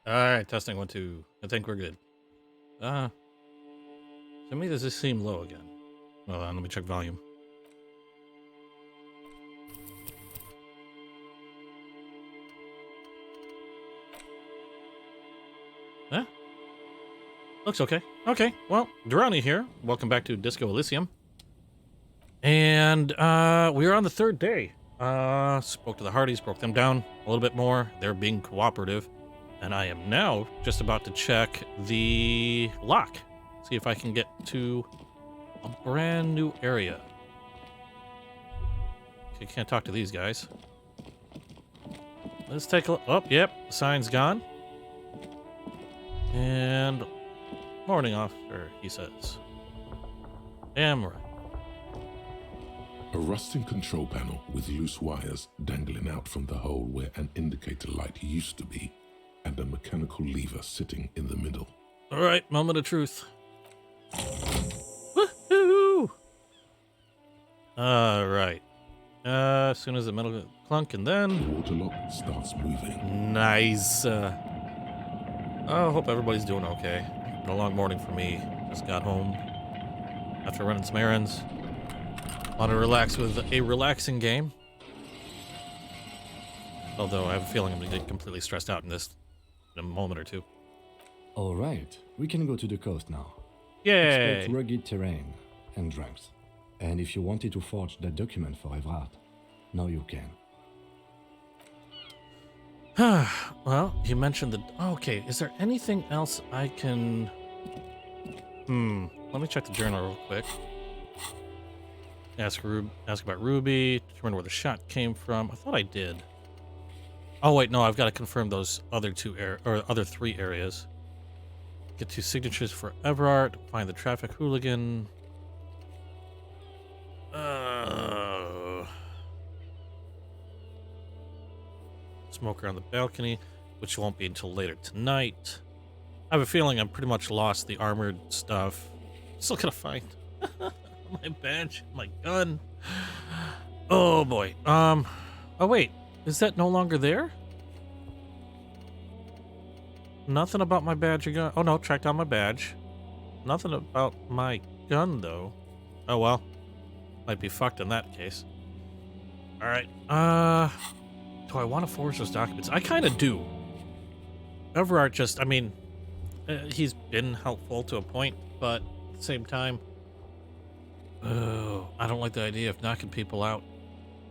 Alright, testing 1, 2. I think we're good. To me, does this seem low again? Hold on, let me check volume. Eh? Looks okay. Okay, well, Durrani here. Welcome back to Disco Elysium. And, we are on the third day. Spoke to the Hardys, broke them down a little bit more. They're being cooperative. And I am now just about to check the lock. See if I can get to a brand new area. Okay, can't talk to these guys. Let's take a look. Oh, yep, the sign's gone. And morning, officer, he says. Damn right. A rusting control panel with loose wires dangling out from the hole where an indicator light used to be, and a mechanical lever sitting in the middle. All right, moment of truth. Woohoo! All right. As soon as the metal clunk, and The then water lock starts moving. nice. I hope everybody's doing okay. Been a long morning for me. Just got home after running some errands. Want to relax with a relaxing game. Although I have a feeling I'm gonna get completely stressed out in a moment or two. All right, we can go to the coast now. Yay! Expect rugged terrain and drunks. And if you wanted to forge that document for Everard, now you can. Well, you mentioned the... Okay, is there anything else I can... Let me check the journal real quick. Ask about Ruby, determine where the shot came from. I thought I did. Oh, wait, no, I've got to confirm those other other 3 areas. Get 2 signatures for Everard, find the traffic hooligan. Smoker on the balcony, which won't be until later tonight. I have a feeling I'm pretty much lost the armored stuff. Still gotta find my badge, my gun. Oh boy. Oh wait, is that no longer there? Nothing about my badge or gun. Oh no, track down my badge. Nothing about my gun though. Oh well. Might be fucked in that case. Alright. Do I want to forge those documents? I kind of do. Everard just, I mean, he's been helpful to a point, but at the same time, I don't like the idea of knocking people out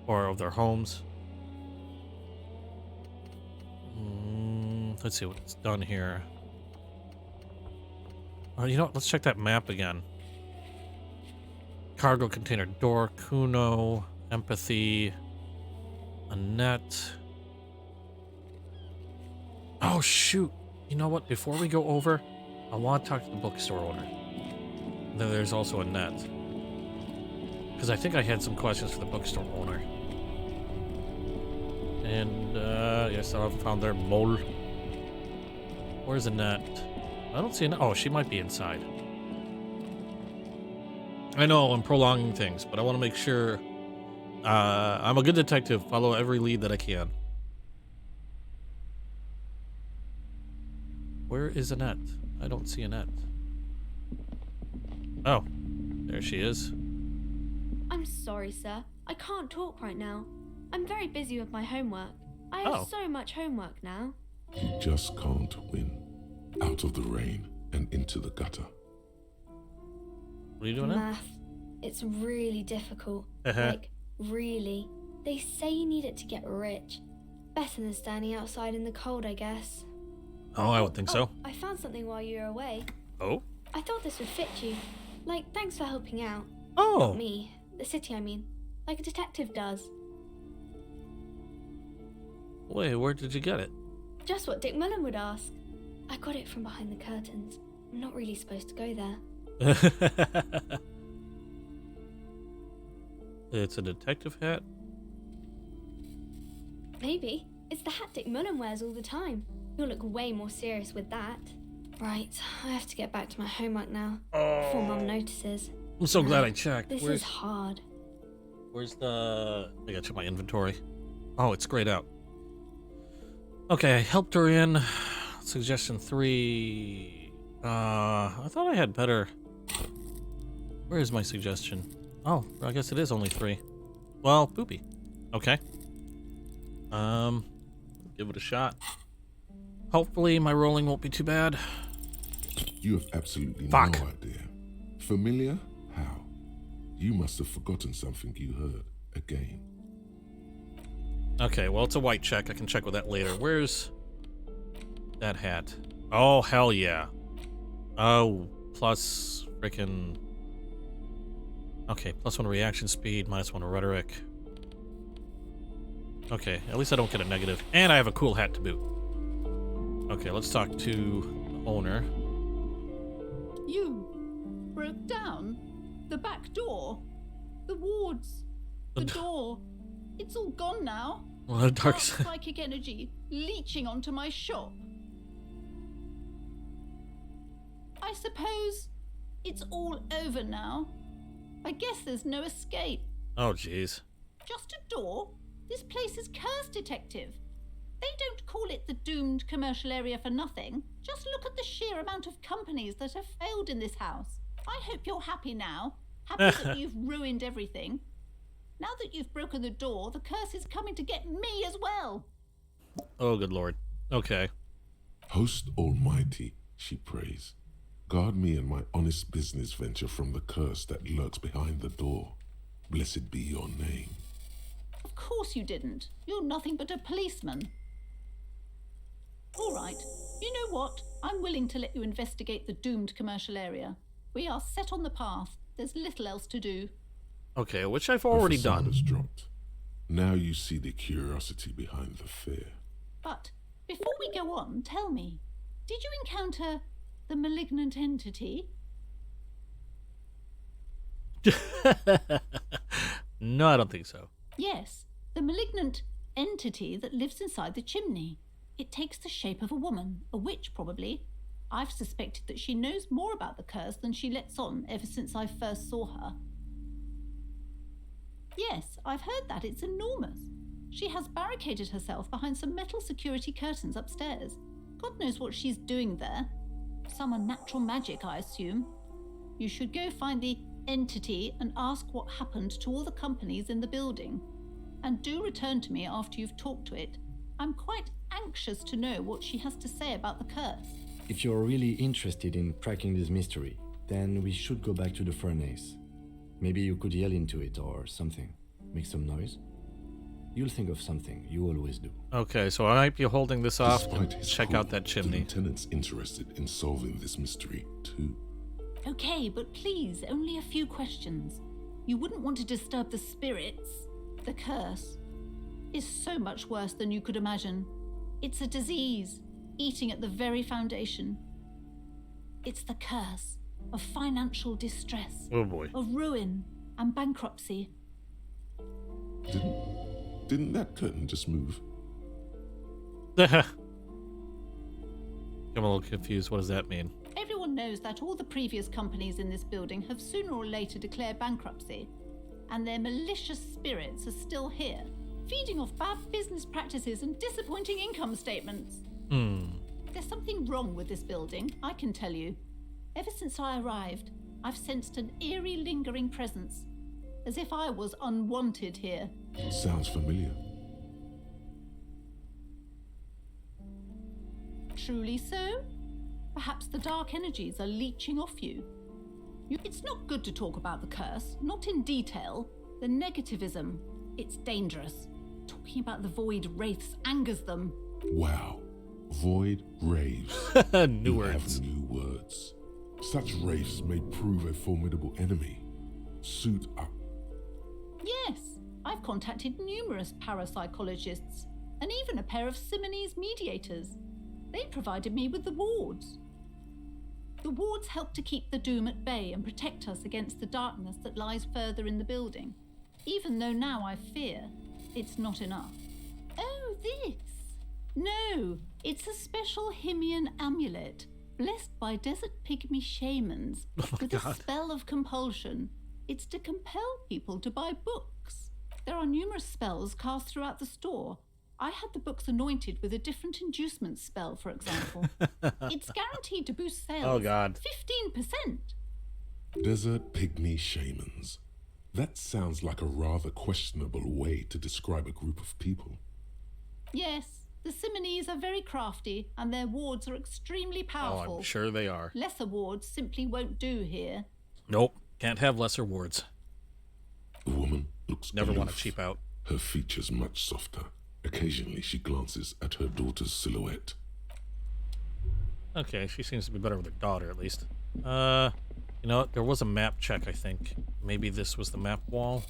or of their homes. Let's see what's done here. You know what? Let's check that map again. Cargo container door, Kuno, empathy, Annette. Oh, shoot. You know what? Before we go over, I want to talk to the bookstore owner. And then there's also Annette. Because I think I had some questions for the bookstore owner. And, yes, I haven't found their mole. Where's Annette? I don't see Annette. Oh, she might be inside. I know I'm prolonging things, but I want to make sure I'm a good detective. Follow every lead that I can. Where is Annette? I don't see Annette. Oh, there she is. I'm sorry, sir. I can't talk right now. I'm very busy with my homework. I have so much homework now. You just can't win. Out of the rain and into the gutter. What are you doing now? Math. It's really difficult. Uh-huh. Like, really. They say you need it to get rich. Better than standing outside in the cold, I guess. Oh, I would think so. I found something while you were away. Oh? I thought this would fit you. Like, thanks for helping out. Oh! Me. The city, I mean. Like a detective does. Wait, where did you get it? Just what Dick Mullen would ask. I got it from behind the curtains. I'm not really supposed to go there. It's a detective hat? Maybe. It's the hat Dick Mullen wears all the time. You'll look way more serious with that. Right, I have to get back to my homework now. Before Mum notices. I'm so glad I checked. This is hard. Where's the... I gotta check my inventory. Oh, it's grayed out. Okay, I helped her in. Suggestion 3. I thought I had better. Where is my suggestion? Oh, I guess it is only 3. Well, poopy. Okay. Give it a shot. Hopefully my rolling won't be too bad. You have absolutely Fuck. no idea. Familiar? How? You must have forgotten something you heard again. Okay, well, it's a white check. I can check with that later. Where's that hat? Oh, hell yeah. Oh, plus frickin'... Okay, +1 reaction speed, -1 rhetoric. Okay, at least I don't get a negative. And I have a cool hat to boot. Okay, let's talk to the owner. You broke down the back door, the wards, the door. It's all gone now. Well, the dark Dark side. psychic energy leeching onto my shop. I suppose it's all over now. I guess there's no escape. Oh, jeez. Just a door? This place is cursed, detective. They don't call it the doomed commercial area for nothing. Just look at the sheer amount of companies that have failed in this house. I hope you're happy now. Happy that you've ruined everything. Now that you've broken the door, the curse is coming to get me as well. Oh, good lord. Okay. Host Almighty, she prays. Guard me and my honest business venture from the curse that lurks behind the door. Blessed be your name. Of course you didn't. You're nothing but a policeman. All right. You know what? I'm willing to let you investigate the doomed commercial area. We are set on the path. There's little else to do. Okay, which I've The already facade done. has dropped. Now you see the curiosity behind the fear. But before we go on, tell me, did you encounter the malignant entity? No, I don't think so. Yes, the malignant entity that lives inside the chimney. It takes the shape of a woman, a witch probably. I've suspected that she knows more about the curse than she lets on ever since I first saw her. Yes, I've heard that. It's enormous. She has barricaded herself behind some metal security curtains upstairs. God knows what she's doing there. Some unnatural magic, I assume. You should go find the entity and ask what happened to all the companies in the building. And do return to me after you've talked to it. I'm quite anxious to know what she has to say about the curse. If you're really interested in cracking this mystery, then we should go back to the furnace. Maybe you could yell into it or something. Make some noise. You'll think of something. You always do. Okay, so I might be holding this off to Despite his check call, out that The chimney. lieutenant's interested in solving this mystery too. Okay, but please, only a few questions. You wouldn't want to disturb the spirits. The curse is so much worse than you could imagine. It's a disease, eating at the very foundation. It's the curse of financial distress, Oh boy. of ruin and bankruptcy. Didn't that curtain just move? I'm a little confused. What does that mean? Everyone knows that all the previous companies in this building have sooner or later declared bankruptcy, and their malicious spirits are still here, feeding off bad business practices and disappointing income statements. There's something wrong with this building, I can tell you. Ever since I arrived, I've sensed an eerie, lingering presence, as if I was unwanted here. Sounds familiar. Truly so? Perhaps the dark energies are leeching off you. It's not good to talk about the curse, not in detail. The negativism, it's dangerous. Talking about the void wraiths angers them. Wow. Void raves. New You words. have new words. Such wraiths may prove a formidable enemy. Suit up. Yes, I've contacted numerous parapsychologists and even a pair of Simonese mediators. They provided me with the wards. The wards help to keep the doom at bay and protect us against the darkness that lies further in the building, even though now I fear it's not enough. Oh, this? No, it's a special Himian amulet, blessed by desert pygmy shamans with a spell of compulsion. It's to compel people to buy books. There are numerous spells cast throughout the store, I had the books anointed with a different inducement spell, for example. It's guaranteed to boost sales. Oh, God. 15%. Desert pygmy shamans. That sounds like a rather questionable way to describe a group of people. Yes, the Simonees are very crafty, and their wards are extremely powerful. Oh, I'm sure they are. Lesser wards simply won't do here. Nope, can't have lesser wards. The woman looks Never want to aloof, cheap out. her features much softer. Occasionally she glances at her daughter's silhouette. Okay, she seems to be better with her daughter, at least. You know what? There was a map check, I think. Maybe this was the map wall.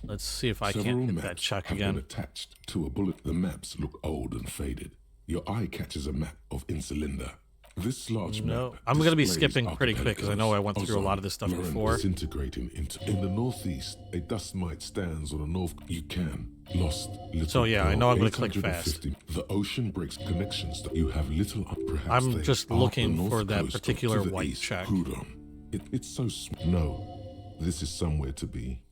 Let's see if I Several can't hit maps that check have again. been attached to a bullet. The maps look old and faded. Your eye catches a map of Insulinda. This large No, map I'm going to be displays skipping pretty quick because I know I went through a lot of this stuff Ozone before. disintegrating into. In the northeast, a dust mite stands on a north. You can. Lost little. So, yeah, I know I'm gonna click fast. 850. The ocean breaks connections that you have little. Perhaps I'm they just are looking the for north that coast, particular to the white east, check. Hudon. It's so no. This is somewhere to be.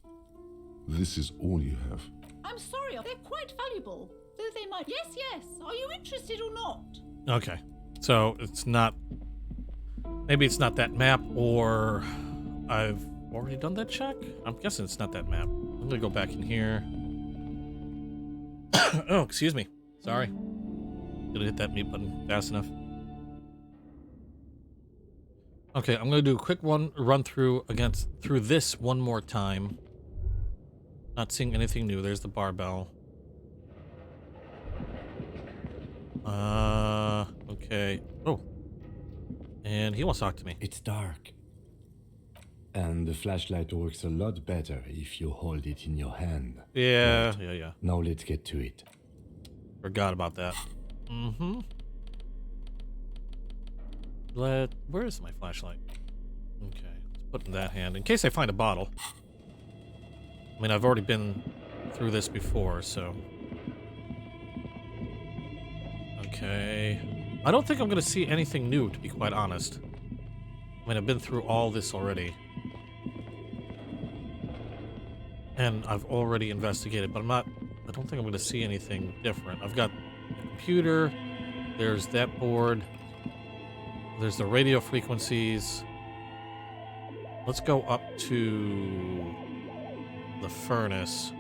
This is all you have. I'm sorry, they're quite valuable. Though they might. Yes, yes. Are you interested or not? Okay, so it's not... Maybe it's not that map, or I've already done that check? I'm guessing it's not that map. I'm going to go back in here. Oh, excuse me. Sorry. Didn't hit that mute button fast enough. Okay, I'm going to do a quick run through through this one more time. Not seeing anything new. There's the barbell. Okay. Oh. And he wants to talk to me. It's dark. And the flashlight works a lot better if you hold it in your hand. Yeah, Right. yeah. Now let's get to it. Forgot about that. Mm-hmm. Where's my flashlight? Okay, let's put it in that hand in case I find a bottle. I mean, I've already been through this before, so... Okay... I don't think I'm gonna see anything new, to be quite honest. I mean, I've been through all this already. And I've already investigated, but I don't think I'm gonna see anything different. I've got the computer, there's that board, there's the radio frequencies. Let's go up to the furnace.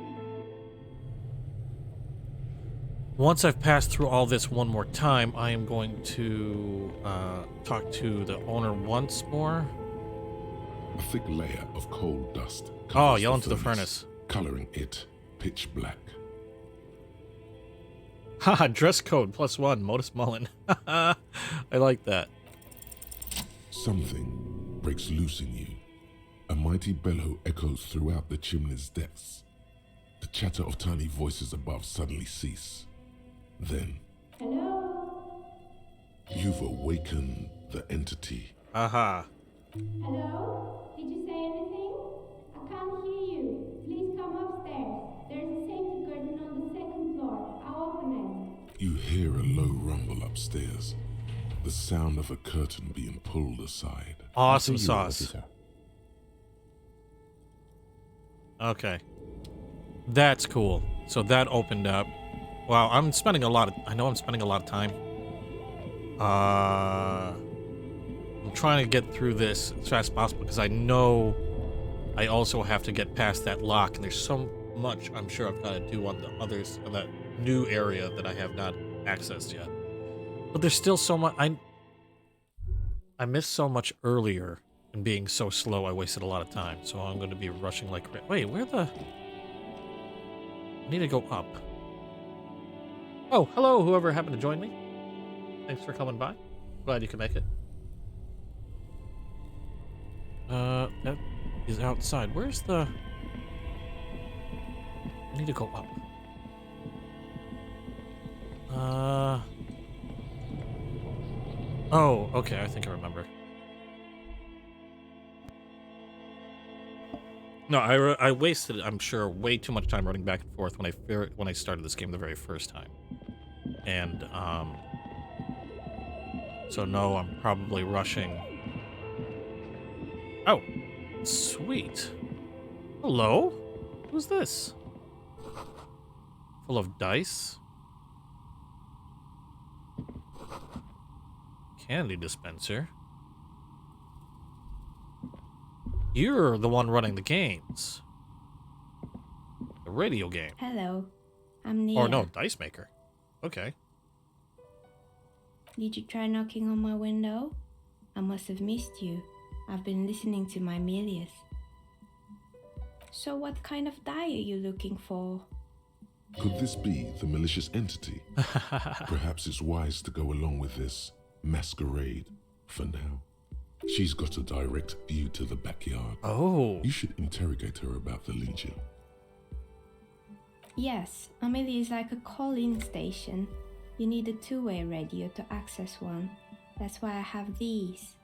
Once I've passed through all this one more time, I am going to talk to the owner once more. A thick layer of coal dust. Oh, covers yell into the furnace. coloring it pitch black. Haha, dress code +1, Modus Mullen. I like that. Something breaks loose in you. A mighty bellow echoes throughout the chimney's depths. The chatter of tiny voices above suddenly cease. Then, Hello? you've awakened the entity. Aha. Hello? Did you say anything? I can't hear you. Please come upstairs. There's a safety curtain on the second floor. I'll open it. You hear a low rumble upstairs. The sound of a curtain being pulled aside. Awesome After you, sauce. officer. Okay. That's cool. So that opened up. Wow, I'm spending a lot of time. I'm trying to get through this as fast as possible because I know I also have to get past that lock, and there's so much I'm sure I've got to do on the others, on that new area that I have not accessed yet. But there's still so much. I missed so much earlier, and being so slow, I wasted a lot of time. So I'm going to be rushing like... Wait, where the... I need to go up. Oh, hello, whoever happened to join me. Thanks for coming by. Glad you could make it. That is outside. Where's the... I need to go up. Oh, okay, I think I remember. No, I wasted, I'm sure, way too much time running back and forth when I started this game the very first time. And, so no, I'm probably rushing. Oh, sweet. Hello? Who's this? full of dice. Candy dispenser. You're the one running the games. The radio game. Hello, I'm Nia. Or no, dice maker. Okay. Did you try knocking on my window? I must have missed you. I've been listening to my Milius. So what kind of die are you looking for? Could this be the malicious entity? Perhaps it's wise to go along with this masquerade for now. She's got a direct view to the backyard. Oh. You should interrogate her about the Legion. Yes, Amelia is like a call-in station. You need a two-way radio to access one. That's why I have these.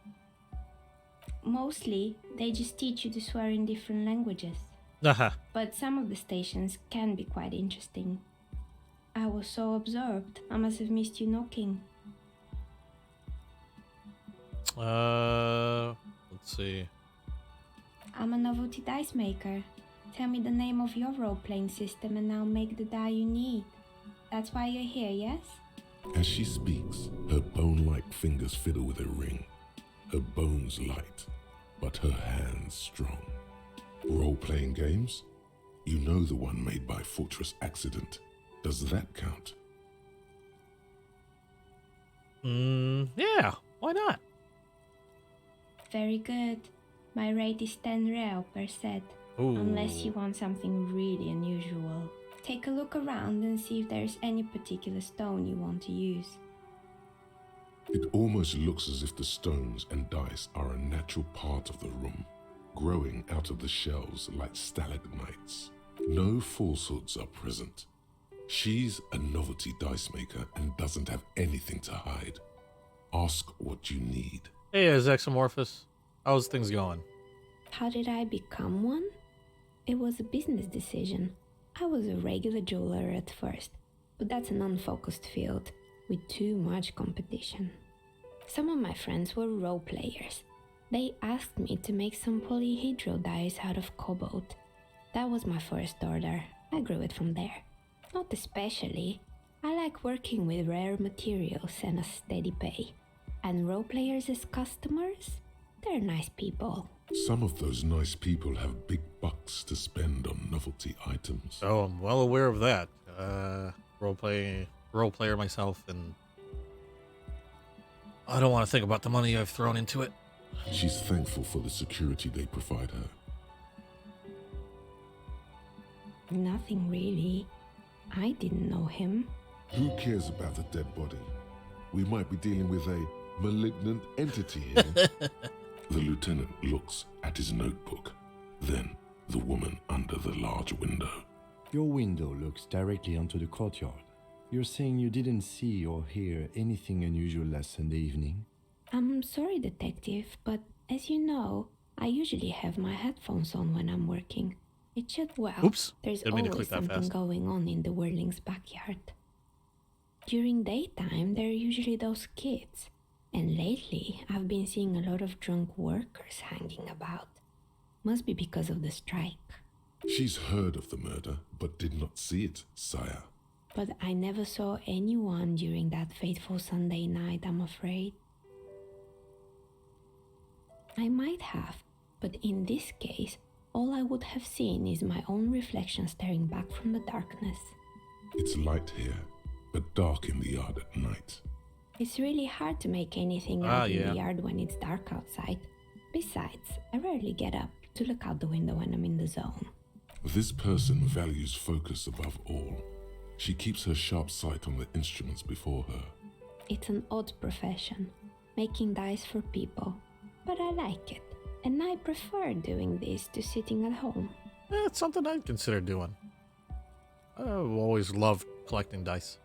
Mostly, they just teach you to swear in different languages. But some of the stations can be quite interesting. I was so absorbed, I must have missed you knocking. Let's see. I'm a novelty dice maker. Tell me the name of your role-playing system and I'll make the die you need. That's why you're here, yes? As she speaks, her bone-like fingers fiddle with a ring. Her bones light, but her hands strong. Role-playing games? You know the one made by Fortress Accident. Does that count? Yeah, why not? Very good. My rate is 10 real per set. Ooh. Unless you want something really unusual. Take a look around and see if there's any particular stone you want to use. It almost looks as if the stones and dice are a natural part of the room, growing out of the shelves like stalagmites. No falsehoods are present. She's a novelty dice maker and doesn't have anything to hide. Ask what you need. Hey, Exomorphous. How's things going? How did I become one? It was a business decision. I was a regular jeweler at first, but that's an unfocused field with too much competition. Some of my friends were role players. They asked me to make some polyhedral dice out of cobalt. That was my first order. I grew it from there. Not especially. I like working with rare materials and a steady pay. And role players as customers? They're nice people. Some of those nice people have big bucks to spend on novelty items. Oh, I'm well aware of that. Role player myself, and I don't want to think about the money I've thrown into it. She's thankful for the security they provide her. Nothing really. I didn't know him. Who cares about a dead body? We might be dealing with a malignant entity here. The lieutenant looks at his notebook, then the woman under the large window. Your window looks directly onto the courtyard. You're saying you didn't see or hear anything unusual last Sunday evening? I'm sorry, detective, but as you know, I usually have my headphones on when I'm working. It should, well, Oops, there's didn't mean to always click that something fast. going on in the Whirling's backyard. During daytime, there are usually those kids. And lately, I've been seeing a lot of drunk workers hanging about. Must be because of the strike. She's heard of the murder, but did not see it, sire. But I never saw anyone during that fateful Sunday night, I'm afraid. I might have, but in this case, all I would have seen is my own reflection staring back from the darkness. It's light here, but dark in the yard at night. It's really hard to make anything out in the yard when it's dark outside. Besides, I rarely get up to look out the window when I'm in the zone. This person values focus above all. She keeps her sharp sight on the instruments before her. It's an odd profession, making dice for people, but I like it, and I prefer doing this to sitting at home. It's something I'd consider doing. I've always loved collecting dice.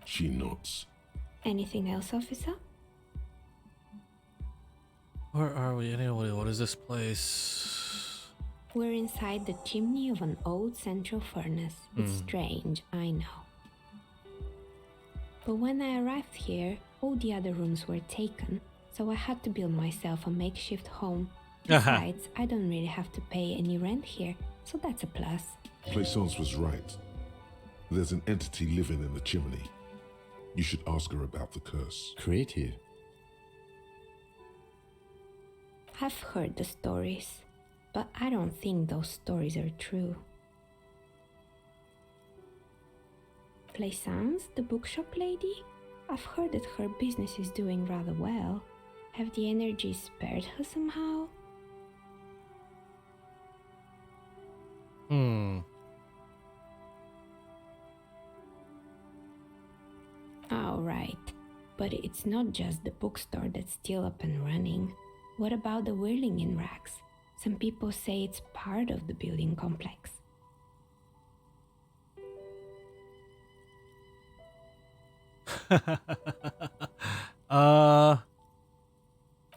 She nods. Anything else, officer? Where are we anyway? What is this place? We're inside the chimney of an old central furnace. It's strange, I know. But when I arrived here, all the other rooms were taken, so I had to build myself a makeshift home. Besides, I don't really have to pay any rent here, so that's a plus. Plaisance was right. There's an entity living in the chimney. You should ask her about the curse. Creative. I've heard the stories, but I don't think those stories are true. Plaisance, the bookshop lady? I've heard that her business is doing rather well. Have the energies spared her somehow? Oh, right. But it's not just the bookstore that's still up and running. What about the whirling in rags? Some people say it's part of the building complex.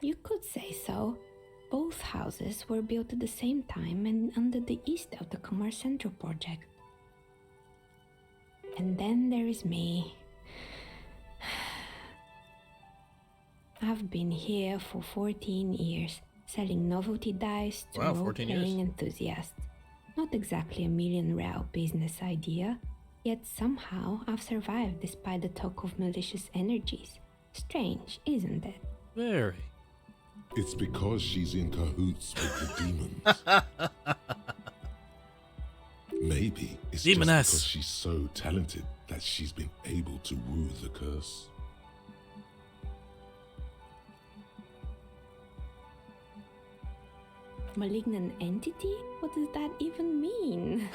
You could say so. Both houses were built at the same time and under the east of the Commerce Central project. And then there is me. I've been here for 14 years, selling novelty dice to Wow, 14 years. role-playing enthusiasts. Not exactly a million-real business idea, yet somehow I've survived despite the talk of malicious energies. Strange, isn't it? Very. It's because she's in cahoots with the demons. Maybe it's Demoness. just because she's so talented that she's been able to woo the curse. Malignant entity? What does that even mean?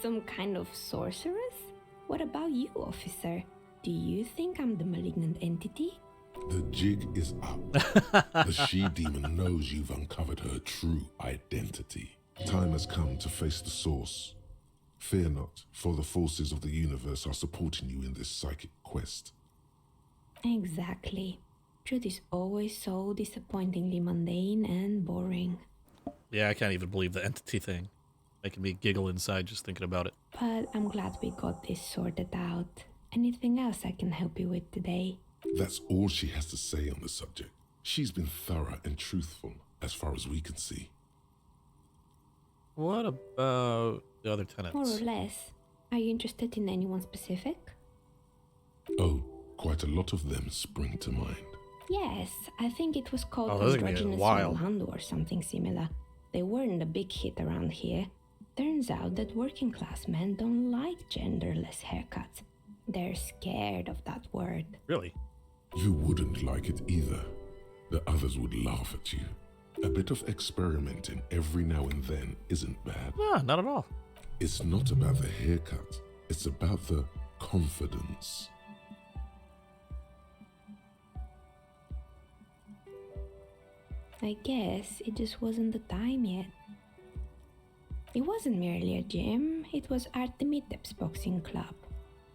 Some kind of sorceress? What about you, officer? Do you think I'm the malignant entity? The jig is up. The she-demon knows you've uncovered her true identity. Time has come to face the source. Fear not, for the forces of the universe are supporting you in this psychic quest. Exactly. Truth is always so disappointingly mundane and boring. Yeah, I can't even believe the entity thing. Making me giggle inside just thinking about it. But I'm glad we got this sorted out. Anything else I can help you with today? That's all she has to say on the subject. She's been thorough and truthful, as far as we can see. What about the other tenants? More or less. Are you interested in anyone specific? Oh, quite a lot of them spring to mind. Yes, I think it was called Oh, those are gonna be Androgynous wild. Orlando or something similar. They weren't a big hit around here. Turns out that working class men don't like genderless haircuts. They're scared of that word. Really? You wouldn't like it either. The others would laugh at you. A bit of experimenting every now and then isn't bad. Nah, not at all. It's not about the haircut. It's about the confidence. I guess it just wasn't the time yet. It wasn't merely a gym, it was Artemitep's boxing club,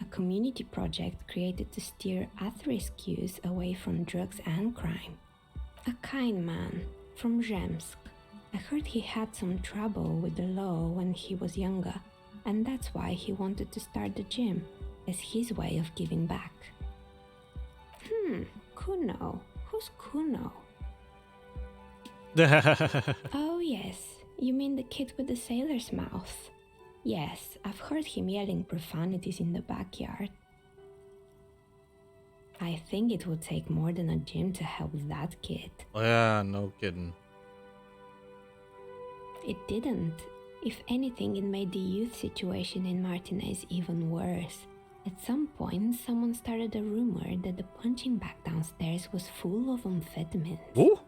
a community project created to steer at-risk youth away from drugs and crime. A kind man from Zemsk. I heard he had some trouble with the law when he was younger, and that's why he wanted to start the gym, as his way of giving back. Kuno. Who's Kuno? Oh, yes. You mean the kid with the sailor's mouth? Yes, I've heard him yelling profanities in the backyard. I think it would take more than a gym to help that kid. Yeah, no kidding. It didn't. If anything, it made the youth situation in Martinez even worse. At some point, someone started a rumor that the punching bag downstairs was full of amphetamines. Ooh.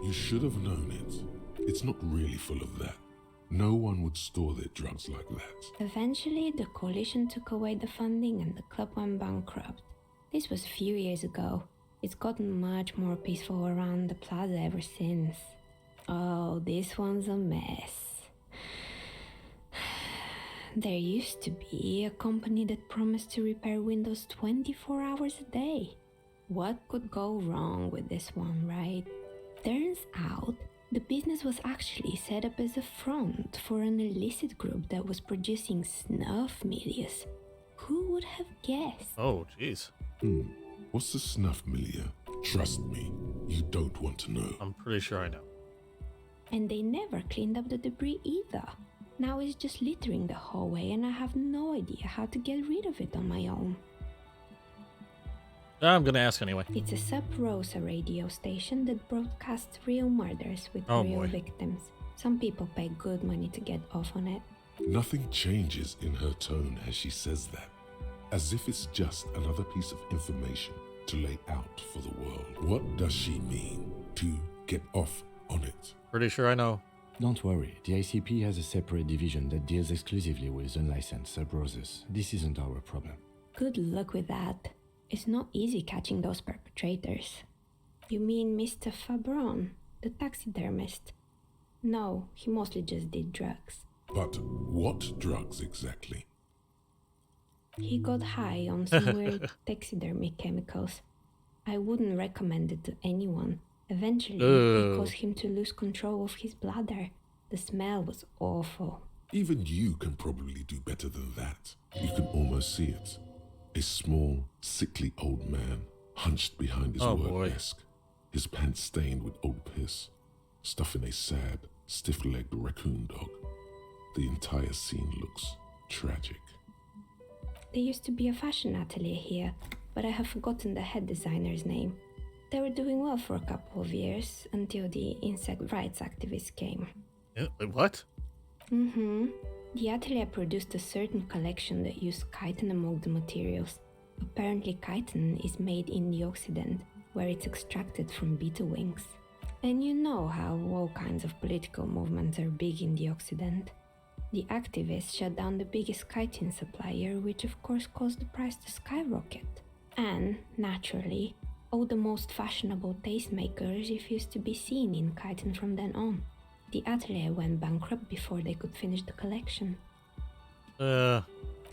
You should have known it. It's not really full of that. No one would store their drugs like that. Eventually, the coalition took away the funding and the club went bankrupt. This was a few years ago. It's gotten much more peaceful around the plaza ever since. Oh, this one's a mess. There used to be a company that promised to repair windows 24 hours a day. What could go wrong with this one, right? Turns out, the business was actually set up as a front for an illicit group that was producing snuff milias. Who would have guessed? Oh, jeez. What's the snuff milieu? Trust me, you don't want to know. I'm pretty sure I know. And they never cleaned up the debris either. Now it's just littering the hallway and I have no idea how to get rid of it on my own. I'm gonna ask anyway. It's a Sub Rosa radio station that broadcasts real murders with Oh, real boy. victims. Some people pay good money to get off on it. Nothing changes in her tone as she says that, as if it's just another piece of information to lay out for the world. What does she mean to get off on it? Pretty sure I know. Don't worry, the ICP has a separate division that deals exclusively with unlicensed sub-roses. This isn't our problem. Good luck with that. It's not easy catching those perpetrators. You mean Mr. Fabron, the taxidermist? No, he mostly just did drugs. But what drugs exactly? He got high on some weird taxidermy chemicals. I wouldn't recommend it to anyone. Eventually, it caused him to lose control of his bladder. The smell was awful. Even you can probably do better than that. You can almost see it. A small, sickly old man, hunched behind his Oh, work boy. desk, his pants stained with old piss, stuffing a sad, stiff-legged raccoon dog. The entire scene looks tragic. There used to be a fashion atelier here, but I have forgotten the head designer's name. They were doing well for a couple of years until the insect rights activists came. What? The atelier produced a certain collection that used chitin among the materials. Apparently chitin is made in the Occident, where it's extracted from beetle wings. And you know how all kinds of political movements are big in the Occident. The activists shut down the biggest chitin supplier, which of course caused the price to skyrocket. And, naturally, all the most fashionable tastemakers refused to be seen in chitin from then on. The atelier went bankrupt before they could finish the collection.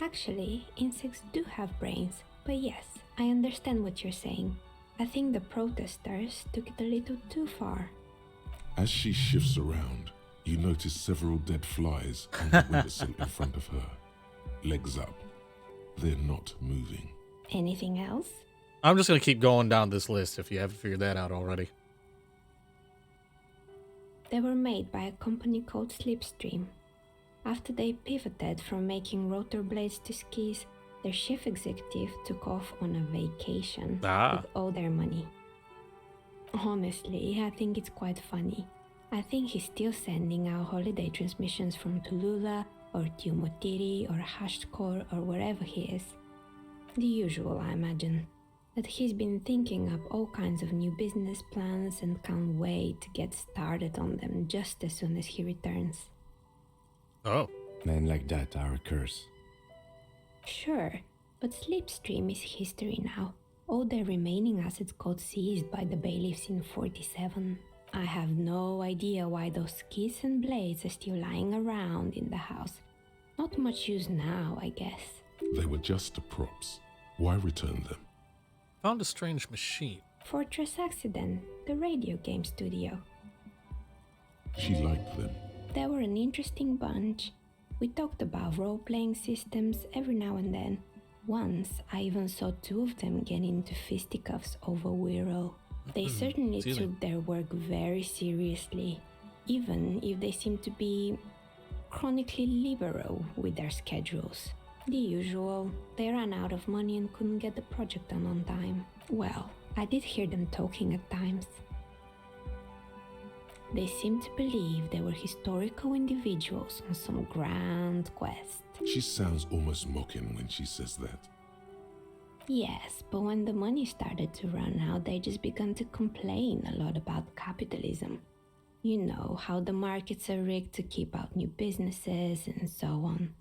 Actually, insects do have brains, but yes, I understand what you're saying. I think the protesters took it a little too far. As she shifts around, you notice several dead flies on the windowsill in front of her. Legs up. They're not moving. Anything else? I'm just gonna keep going down this list if you haven't figured that out already. They were made by a company called Slipstream. After they pivoted from making rotor blades to skis, their chief executive took off on a vacation with all their money. Honestly, I think it's quite funny. I think he's still sending out holiday transmissions from Tulula or Tiumotiri or Hashtkor or wherever he is. The usual, I imagine. That he's been thinking up all kinds of new business plans and can't wait to get started on them just as soon as he returns. Oh. Men like that are a curse. Sure, but Slipstream is history now. All their remaining assets got seized by the bailiffs in 47. I have no idea why those skis and blades are still lying around in the house. Not much use now, I guess. They were just the props. Why return them? Found a strange machine. Fortress Accident, the radio game studio. She liked them. They were an interesting bunch. We talked about role-playing systems every now and then. Once, I even saw two of them get into fisticuffs over Wirral. They certainly Excuse me. took their work very seriously, even if they seemed to be chronically liberal with their schedules. The usual, they ran out of money and couldn't get the project done on time. Well, I did hear them talking at times. They seemed to believe they were historical individuals on some grand quest. She sounds almost mocking when she says that. Yes, but when the money started to run out, they just began to complain a lot about capitalism. You know, how the markets are rigged to keep out new businesses and so on.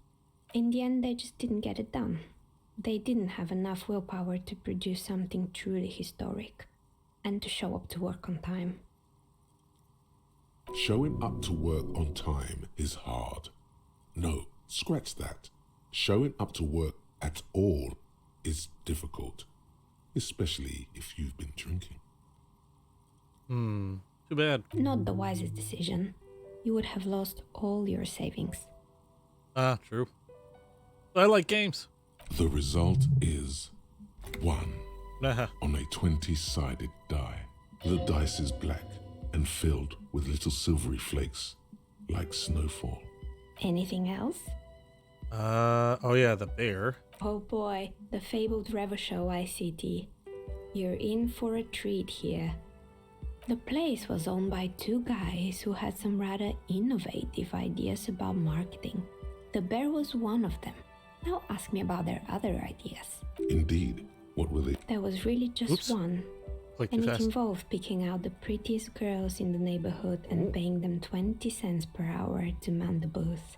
In the end, they just didn't get it done. They didn't have enough willpower to produce something truly historic and to show up to work on time. Showing up to work on time is hard. No, scratch that. Showing up to work at all is difficult, especially if you've been drinking. Too bad. Not the wisest decision. You would have lost all your savings. True. I like games. The result is 1 Nah. on a 20-sided die. The dice is black and filled with little silvery flakes, like snowfall. Anything else? Oh yeah, the bear. Oh boy, the fabled Revachol ICT. You're in for a treat here. The place was owned by two guys who had some rather innovative ideas about marketing. The bear was one of them. Now ask me about their other ideas. Indeed. What were they? There was really just Oops. one, Click too and it fast. involved picking out the prettiest girls in the neighborhood and paying them 20 cents per hour to man the booth.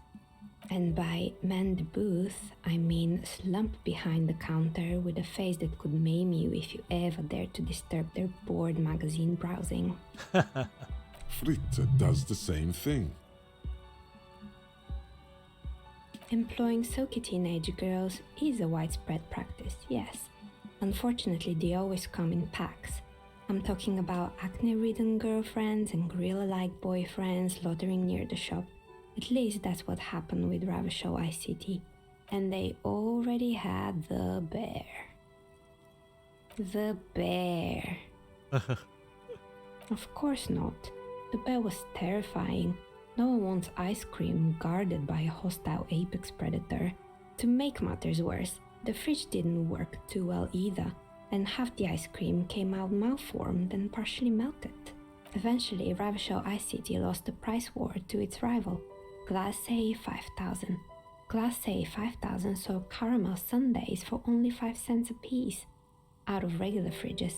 And by man the booth, I mean slump behind the counter with a face that could maim you if you ever dared to disturb their bored magazine browsing. Fritta does the same thing. Employing silky teenage girls is a widespread practice, yes. Unfortunately, they always come in packs. I'm talking about acne-ridden girlfriends and gorilla-like boyfriends loitering near the shop. At least that's what happened with Revachol ICT. And they already had the bear. The bear. Of course not. The bear was terrifying. No one wants ice cream guarded by a hostile apex predator. To make matters worse, the fridge didn't work too well either, and half the ice cream came out malformed and partially melted. Eventually, Revachol ICT lost the price war to its rival, Class A 5000. Class A 5000 sold caramel sundaes for only 5 cents a piece, out of regular fridges.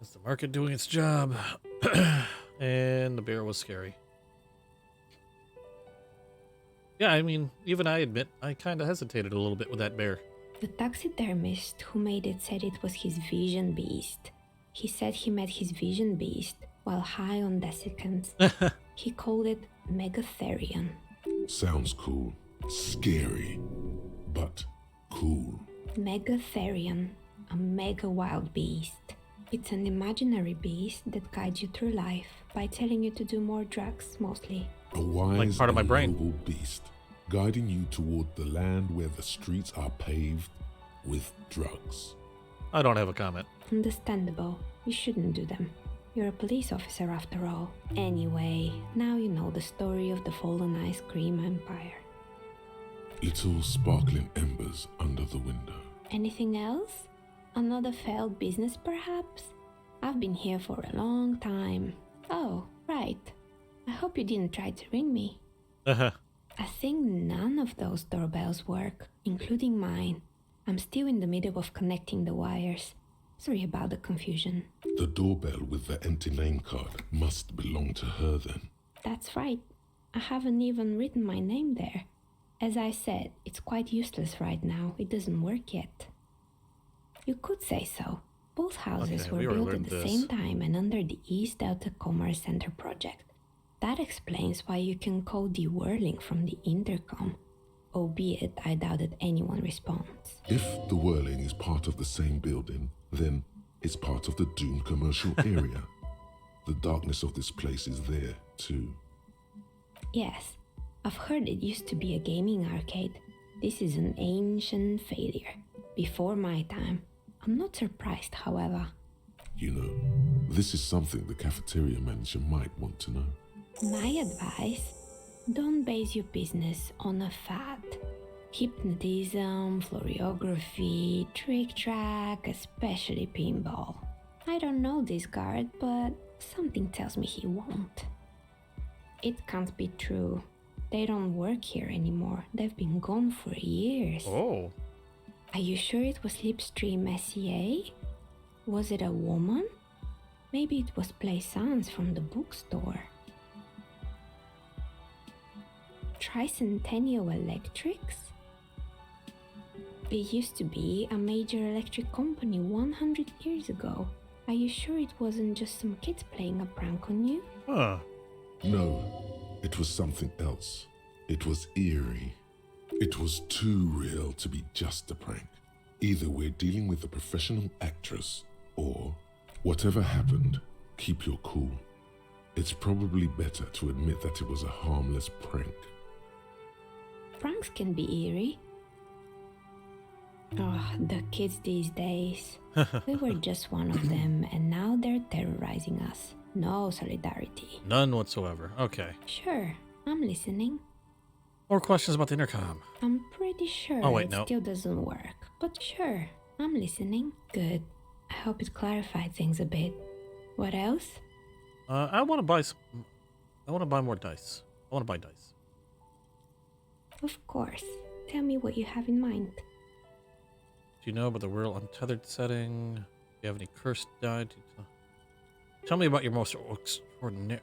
Is the market doing its job? And the bear was scary. Yeah, I mean, even I admit, I kind of hesitated a little bit with that bear. The taxidermist who made it said it was his vision beast. He said he met his vision beast while high on desiccants. He called it Megatherion. Sounds cool. Scary. But cool. Megatherion, a mega wild beast. It's an imaginary beast that guides you through life by telling you to do more drugs, mostly. A wise part of my and brain. noble beast, guiding you toward the land where the streets are paved with drugs. I don't have a comment. Understandable. You shouldn't do them. You're a police officer after all. Anyway, now you know the story of the fallen ice cream empire. Little sparkling embers under the window. Anything else? Another failed business, perhaps? I've been here for a long time. Oh, right. I hope you didn't try to ring me. I think none of those doorbells work, including mine. I'm still in the middle of connecting the wires. Sorry about the confusion. The doorbell with the empty name card must belong to her then. That's right. I haven't even written my name there. As I said, it's quite useless right now. It doesn't work yet. You could say so. Both houses Okay, were we already built at learned the this. same time and under the East Delta Commerce Center project. That explains why you can call the whirling from the intercom, albeit I doubt that anyone responds. If the whirling is part of the same building, then it's part of the doomed commercial area. The darkness of this place is there, too. Yes, I've heard it used to be a gaming arcade. This is an ancient failure. Before my time. I'm not surprised, however. You know, this is something the cafeteria manager might want to know. My advice, don't base your business on a fad. Hypnotism, floriography, trick-track, especially pinball. I don't know this guard, but something tells me he won't. It can't be true. They don't work here anymore. They've been gone for years. Oh. Are you sure it was Slipstream SEA? Was it a woman? Maybe it was Plaisance from the bookstore. Tricentennial Electrics? It used to be a major electric company 100 years ago. Are you sure it wasn't just some kids playing a prank on you? Huh. No, it was something else. It was eerie. It was too real to be just a prank. Either we're dealing with a professional actress, or whatever happened, keep your cool. It's probably better to admit that it was a harmless prank. Pranks can be eerie. Oh, the kids these days. We were just one of them, and now they're terrorizing us. No solidarity. None whatsoever. Okay. Sure, I'm listening. More questions about the intercom. I'm pretty sure Oh, wait, it no. still doesn't work, but sure, I'm listening. Good. I hope it clarified things a bit. What else? I want to buy some. I want to buy more dice. I want to buy dice. Of course. Tell me what you have in mind. Do you know about the Whirl Untethered setting? Do you have any cursed die? Tell me about your most extraordinary.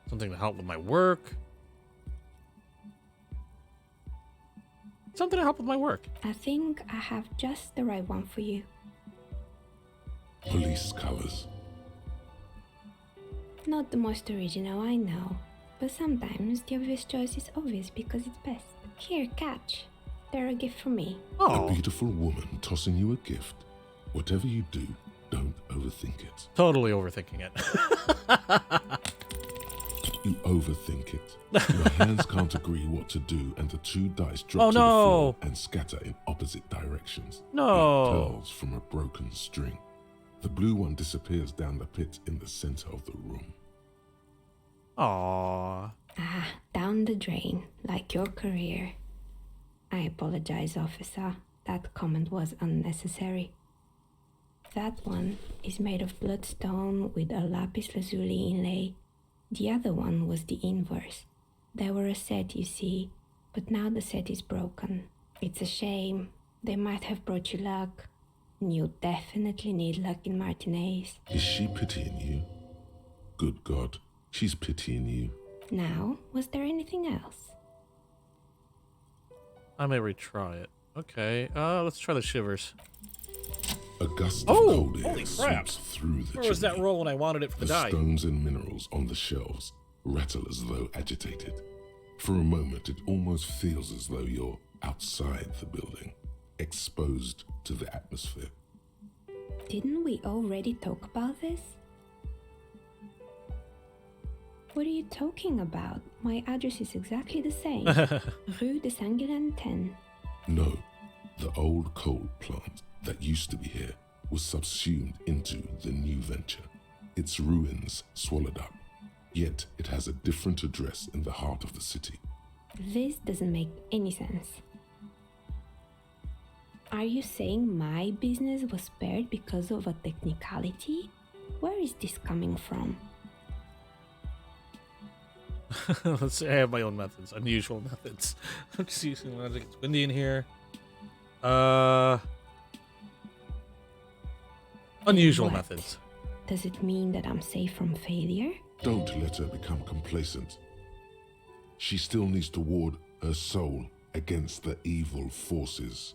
Something to help with my work. Something to help with my work. I think I have just the right one for you. Police colors. Not the most original, I know. But sometimes the obvious choice is obvious because it's best. Here, catch. They're a gift from me. Oh, A beautiful woman tossing you a gift. Whatever you do, don't overthink it. totally overthinking it. You overthink it. Your hands can't agree what to do, and the two dice drop Oh, to the no. floor and scatter in opposite directions. No. Like pearls from a broken string. The blue one disappears down the pit in the center of the room. Aww. Ah, down the drain, like your career. I apologize, officer. That comment was unnecessary. That one is made of bloodstone with a lapis lazuli inlay. The other one was the inverse. They were a set, you see, but now the set is broken. It's a shame. They might have brought you luck. And you definitely need luck in Martinez. Is she pitying you? Good God, she's pitying you. Now, was there anything else? I may retry it. Okay, let's try the shivers. A gust of Oh, cold air holy crap. sweeps through the Where was that chimney. roll when I wanted it for the The die? stones and minerals on the shelves rattle as though agitated. For a moment, it almost feels as though you're outside the building, exposed to the atmosphere. Didn't we already talk about this? What are you talking about? My address is exactly the same. Rue de Saint-Guilain 10. No, the old coal plant that used to be here was subsumed into the new venture. Its ruins swallowed up. Yet it has a different address in the heart of the city. This doesn't make any sense. Are you saying my business was spared because of a technicality? Where is this coming from? Let's say I have my own methods, unusual methods. I'm just using magic. It's windy in here. Unusual What? methods. Does it mean that I'm safe from failure? Don't let her become complacent. She still needs to ward her soul against the evil forces.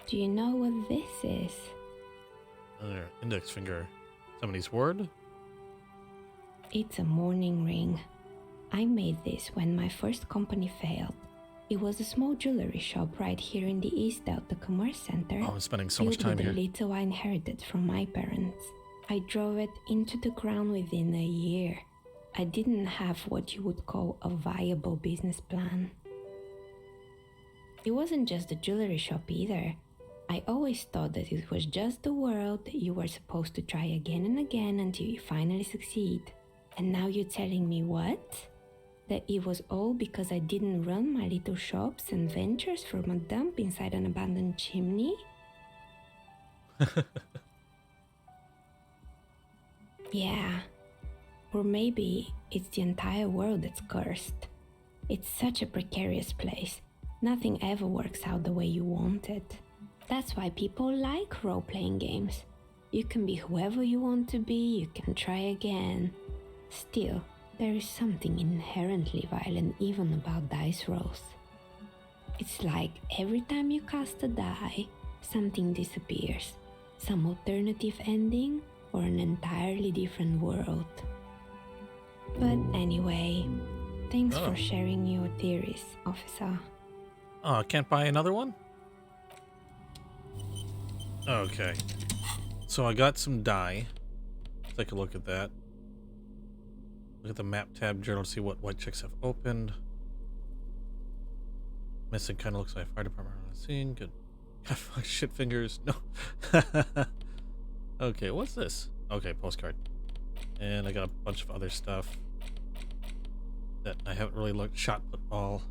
Do you know what this is? Index finger. Somebody's word? It's a mourning ring. I made this when my first company failed. It was a small jewelry shop right here in the East Delta Commerce Center. Oh, I'm spending so much time built here. with the little I inherited from my parents. I drove it into the ground within a year. I didn't have what you would call a viable business plan. It wasn't just the jewelry shop either. I always thought that it was just the world that you were supposed to try again and again until you finally succeed. And now you're telling me what? That it was all because I didn't run my little shops and ventures from a dump inside an abandoned chimney? Yeah. Or maybe it's the entire world that's cursed. It's such a precarious place. Nothing ever works out the way you want it. That's why people like role-playing games. You can be whoever you want to be, you can try again. Still, there is something inherently violent even about dice rolls. It's like every time you cast a die, something disappears. Some alternative ending or an entirely different world. But anyway, thanks for sharing your theories, officer. Oh, can't buy another one? Okay. So I got some dye. Let's take a look at that. Look at the map tab journal to see what white chicks have opened. Missing kind of looks like fire department on the scene. Good. Shit fingers. No. Okay, what's this? Okay, postcard. And I got a bunch of other stuff that I haven't really looked. Shot football.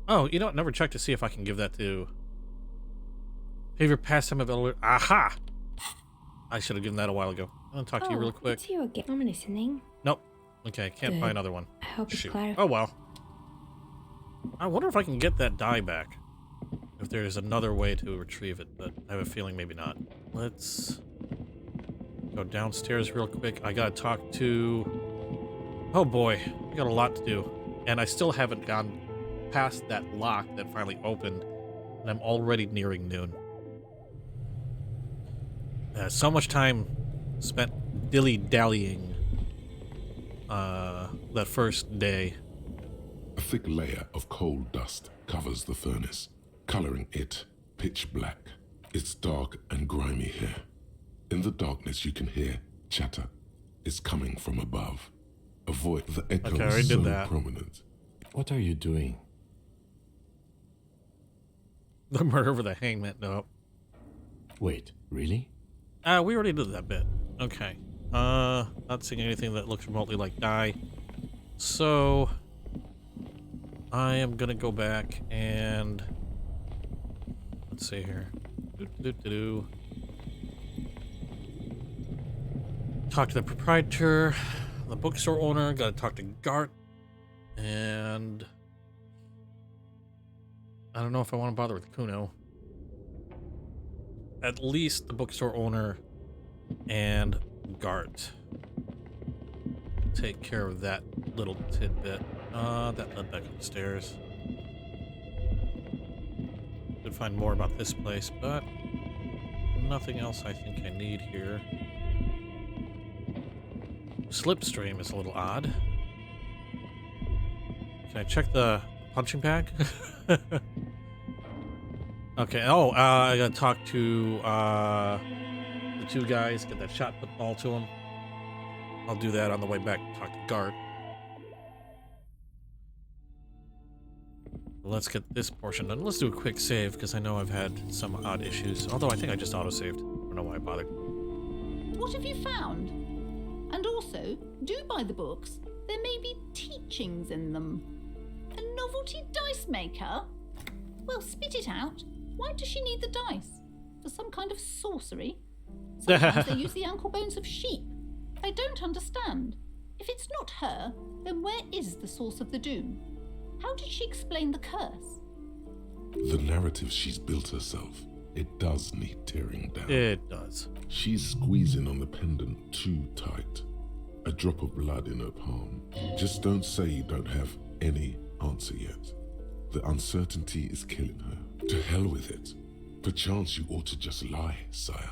Oh, you know what? Never checked to see if I can give that to favorite pastime of Elder. Aha! I should have given that a while ago. I'm gonna talk to you real quick. It's you again. I'm listening. Nope. Okay, can't Good. find another one. I hope it's Shoot. clear. Oh well. I wonder if I can get that die back. If there's another way to retrieve it, but I have a feeling maybe not. Let's go downstairs real quick. I gotta talk to... Oh boy, I got a lot to do. And I still haven't gone past that lock that finally opened. And I'm already nearing noon. So much time spent dilly-dallying that first day. A thick layer of coal dust covers the furnace, coloring it pitch black. It's dark and grimy here. In the darkness you can hear chatter. It's coming from above. Avoid the echo Okay, I already so did that. prominent. What are you doing? The murder over the hangman. No. Wait, really? We already did that bit. Okay. Not seeing anything that looks remotely like die. So I am gonna go back and let's see here. Talk to the proprietor, the bookstore owner. Gotta talk to Gart, and I don't know if I want to bother with Kuno. At least the bookstore owner and Gart. Take care of that little tidbit. That led back upstairs. Could find more about this place, but nothing else I think I need here. Slipstream is a little odd. Can I check the punching bag? Okay, I gotta talk to the two guys, get that shot put all to them. I'll do that on the way back, talk to Gart. Let's get this portion done. Let's do a quick save, because I know I've had some odd issues. Although I think I just auto-saved. I don't know why I bothered. What have you found? And also, do buy the books. There may be teachings in them. A novelty dice maker? Well, spit it out. Why does she need the dice? For some kind of sorcery? Sometimes they use the ankle bones of sheep. I don't understand. If it's not her, then where is the source of the doom? How did she explain the curse? The narrative she's built herself, it does need tearing down. It does. She's squeezing on the pendant too tight. A drop of blood in her palm. Just don't say you don't have any answer yet. The uncertainty is killing her. To hell with it. Perchance you ought to just lie, sire.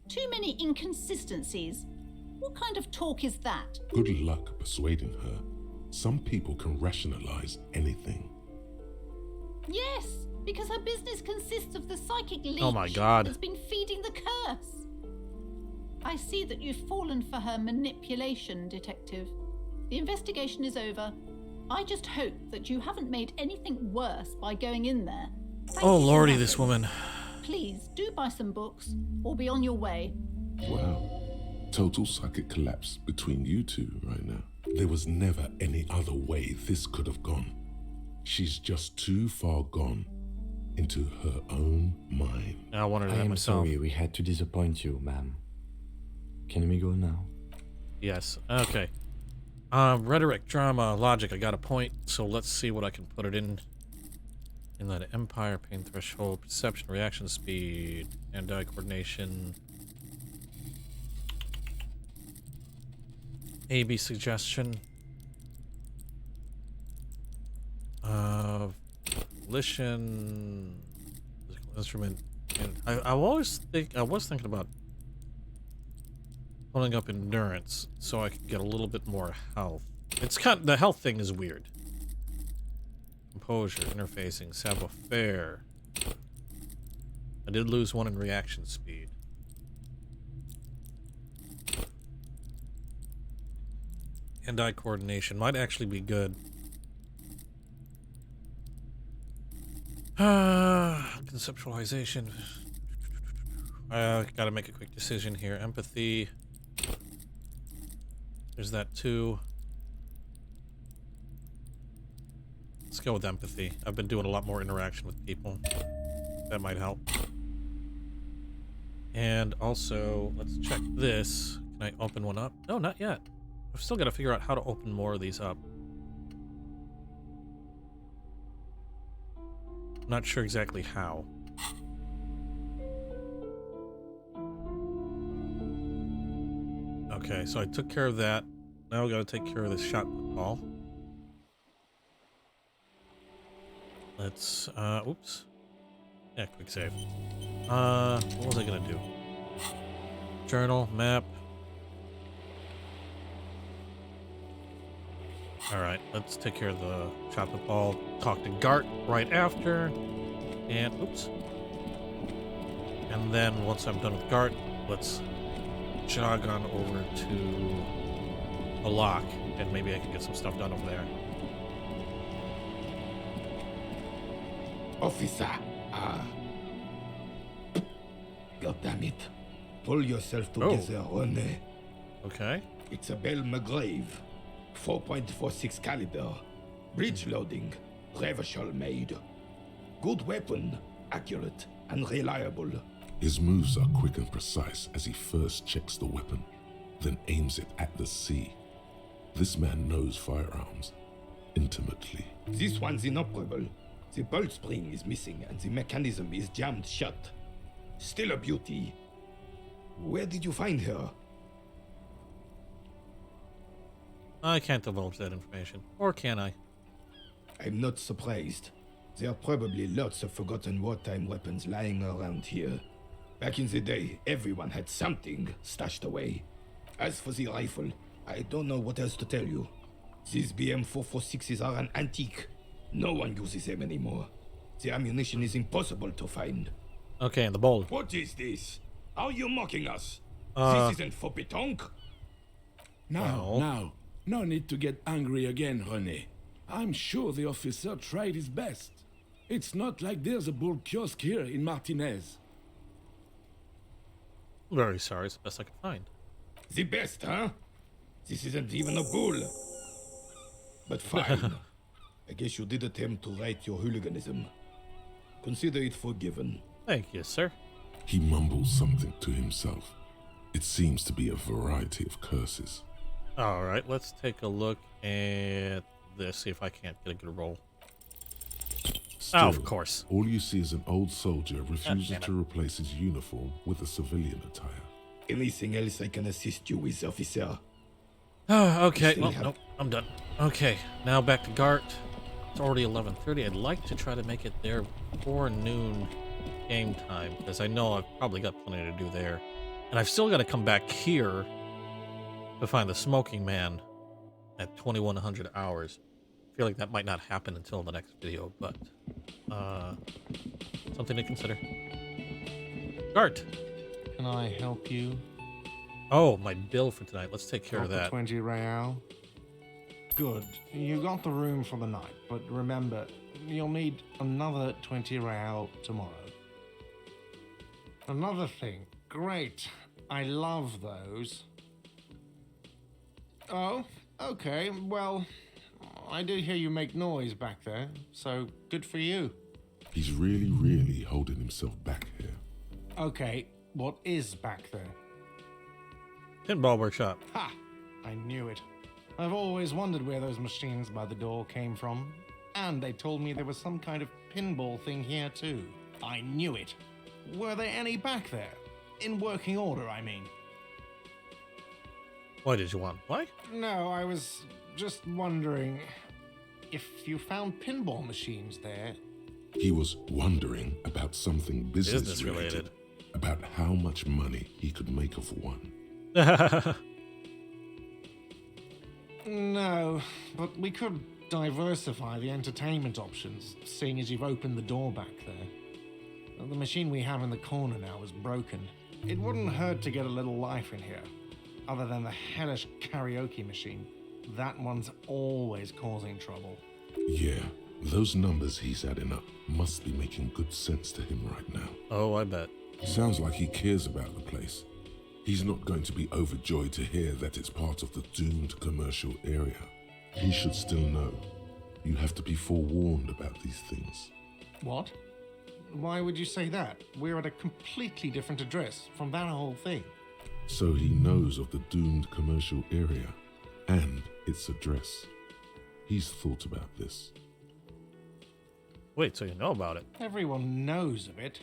Too many inconsistencies. What kind of talk is that? Good luck persuading her. Some people can rationalize anything. Yes, because her business consists of the psychic leech Oh my God. that's been feeding the curse. I see that you've fallen for her manipulation, Detective. The investigation is over. I just hope that you haven't made anything worse by going in there. Thank Oh you, lordy, Margaret. this woman. Please do buy some books or be on your way. Wow. Total psychic collapse between you two right now. There was never any other way this could have gone. She's just too far gone into her own mind. I wanted I that am myself. sorry we had to disappoint you, ma'am. Can we go now? Yes. Okay. Rhetoric, drama, logic. I got a point, so let's see what I can put it in. Inlet Empire, pain threshold, perception, reaction speed, hand-eye coordination. A/B suggestion. Volition, physical instrument. And I was thinking about pulling up endurance so I could get a little bit more health. The health thing is weird. Composure, interfacing, savoir-faire. I did lose 1 in reaction speed. Hand-eye coordination might actually be good. Conceptualization. Gotta make a quick decision here. Empathy. There's that too. Let's go with empathy. I've been doing a lot more interaction with people. That might help. And also, let's check this. Can I open one up? No, not yet. I've still got to figure out how to open more of these up. Not sure exactly how. Okay, so I took care of that. Now we gotta take care of this shot ball. Let's, oops. Yeah, quick save. What was I gonna do? Journal, map. Alright, let's take care of the shot ball. Talk to Gart right after. And, oops. And then once I'm done with Gart, let's jog on over to a lock, and maybe I can get some stuff done over there. Officer, God damn it. Pull yourself together, René. Okay. It's a Belle McGrave. 4.46 caliber. Bridge loading. Revachol made. Good weapon. Accurate and reliable. His moves are quick and precise as he first checks the weapon, then aims it at the sea. This man knows firearms intimately. This one's inoperable. The bolt spring is missing and the mechanism is jammed shut. Still a beauty. Where did you find her? I can't divulge that information. Or can I? I'm not surprised. There are probably lots of forgotten wartime weapons lying around here. Back in the day, everyone had something stashed away. As for the rifle, I don't know what else to tell you. These BM-446s are an antique. No one uses them anymore. The ammunition is impossible to find. Okay, and the bowl. What is this? Are you mocking us? Uh. This isn't for pétanque. Well. No need to get angry again, René. I'm sure the officer tried his best. It's not like there's a bull kiosk here in Martinez. Very sorry, it's the best I could find. The best, huh? This isn't even a bull. But fine. I guess you did attempt to right your hooliganism. Consider it forgiven. Thank you, sir. He mumbles something to himself. It seems to be a variety of curses. Alright, let's take a look at this, see if I can't get a good roll. Still, Of course. all you see is an old soldier damn refuses it. to replace his uniform with a civilian attire. Anything else I can assist you with, officer? Okay, Still well, have- nope, I'm done. Okay, now back to Gart. It's already 11:30. I'd like to try to make it there before noon game time, because I know I've probably got plenty to do there. And I've still got to come back here to find the smoking man at 2100 hours. I feel like that might not happen until the next video, but something to consider. Gart! Can I help you? Oh, my bill for tonight. Let's take care Got of the that. 20 real? Good. You got the room for the night, but remember, you'll need another 20 real tomorrow. Another thing. Great. I love those. Oh, okay. Well, I did hear you make noise back there, so good for you. He's really holding himself back here. Okay, what is back there? Pinball workshop. Ha! I knew it. I've always wondered where those machines by the door came from. And they told me there was some kind of pinball thing here too. I knew it. Were there any back there? In working order, I mean. Why did you want to play? No, I was just wondering if you found pinball machines there. He was wondering about something business Business related. about how much money he could make of one. No, but we could diversify the entertainment options, seeing as you've opened the door back there. The machine we have in the corner now is broken. It wouldn't hurt to get a little life in here. Other than the hellish karaoke machine, that one's always causing trouble. Yeah, those numbers he's adding up must be making good sense to him right now. Oh, I bet. Sounds like he cares about the place. He's not going to be overjoyed to hear that it's part of the doomed commercial area. He should still know. You have to be forewarned about these things. What? Why would you say that? We're at a completely different address from that whole thing. So he knows of the doomed commercial area and its address. He's thought about this. Wait, so you know about it? Everyone knows of it.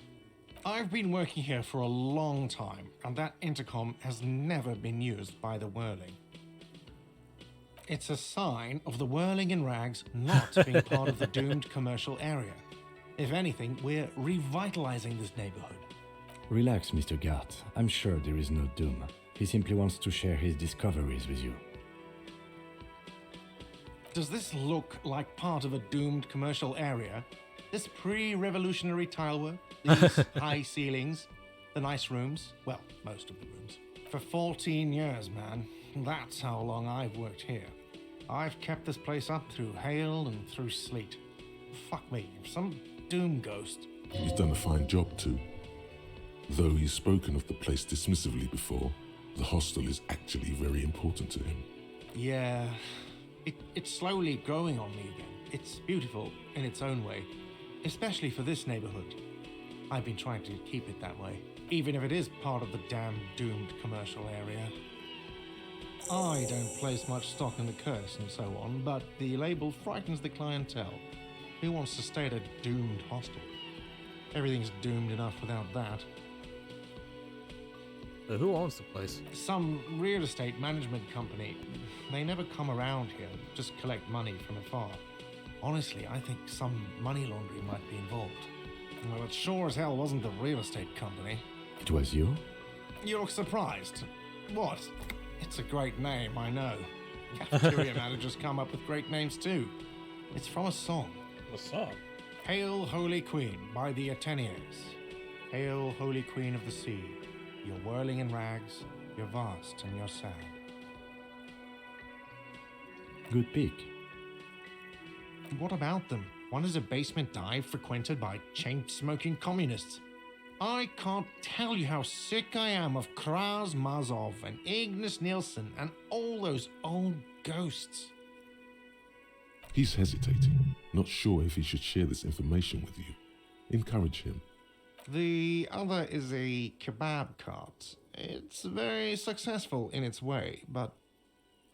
I've been working here for a long time, and that intercom has never been used by the Whirling. It's a sign of the Whirling in Rags not being part of the doomed commercial area. If anything, we're revitalizing this neighborhood. Relax, Mr. Gart. I'm sure there is no doom. He simply wants to share his discoveries with you. Does this look like part of a doomed commercial area? This pre-revolutionary tile work? These high ceilings? The nice rooms? Well, most of the rooms. For 14 years, man. That's how long I've worked here. I've kept this place up through hail and through sleet. Fuck me, if some doom ghost... He's done a fine job too. Though he's spoken of the place dismissively before, the hostel is actually very important to him. Yeah, it's slowly growing on me again. It's beautiful in its own way, especially for this neighborhood. I've been trying to keep it that way, even if it is part of the damn doomed commercial area. I don't place much stock in the curse and so on, but the label frightens the clientele. Who wants to stay at a doomed hostel? Everything's doomed enough without that. So who owns the place? Some real estate management company. They never come around here, just collect money from afar. Honestly, I think some money laundering might be involved. Well, it sure as hell wasn't the real estate company. It was you? You look surprised. What? It's a great name, I know. Cafeteria managers come up with great names too. It's from a song. A song? Hail, Holy Queen, by the Ateneers. Hail, Holy Queen of the Sea. You're whirling in rags, you're vast and you're sad. Good pick. What about them? One is a basement dive frequented by chain-smoking communists. I can't tell you how sick I am of Kraz Mazov and Ignis Nielsen and all those old ghosts. He's hesitating, not sure if he should share this information with you. Encourage him. The other is a kebab cart. It's very successful in its way, but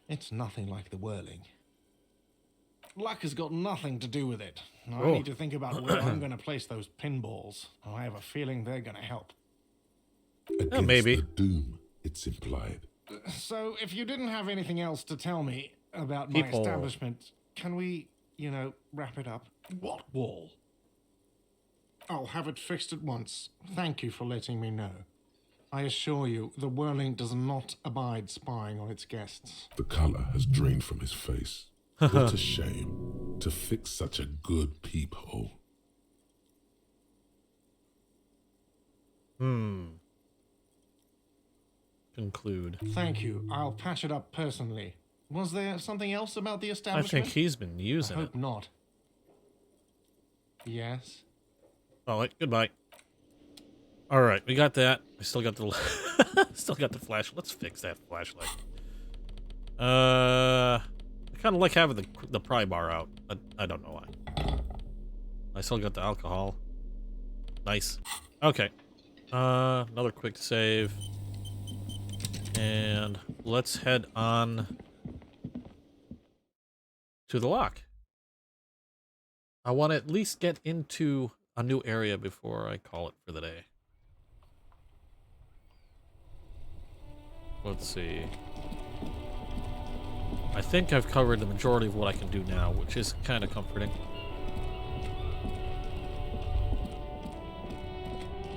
it's nothing like the Whirling. Luck has got nothing to do with it. I need to think about where I'm going to place those pinballs. I have a feeling they're going to help. Against maybe. the doom, it's implied. So, if you didn't have anything else to tell me about my establishment, can we, wrap it up? What wall? I'll have it fixed at once. Thank you for letting me know. I assure you, the Whirling does not abide spying on its guests. The colour has drained from his face. What a shame to fix such a good peephole. Conclude. Thank you. I'll patch it up personally. Was there something else about the I establishment? think he's been using I it. hope not. Yes? All right, goodbye. All right, we got that. I still got the still got the flash. Let's fix that flashlight. I kind of like having the pry bar out. I don't know why. I still got the alcohol. Nice. Okay. Another quick save. And let's head on to the lock. I want to at least get into a new area before I call it for the day. Let's see. I think I've covered the majority of what I can do now, which is kind of comforting.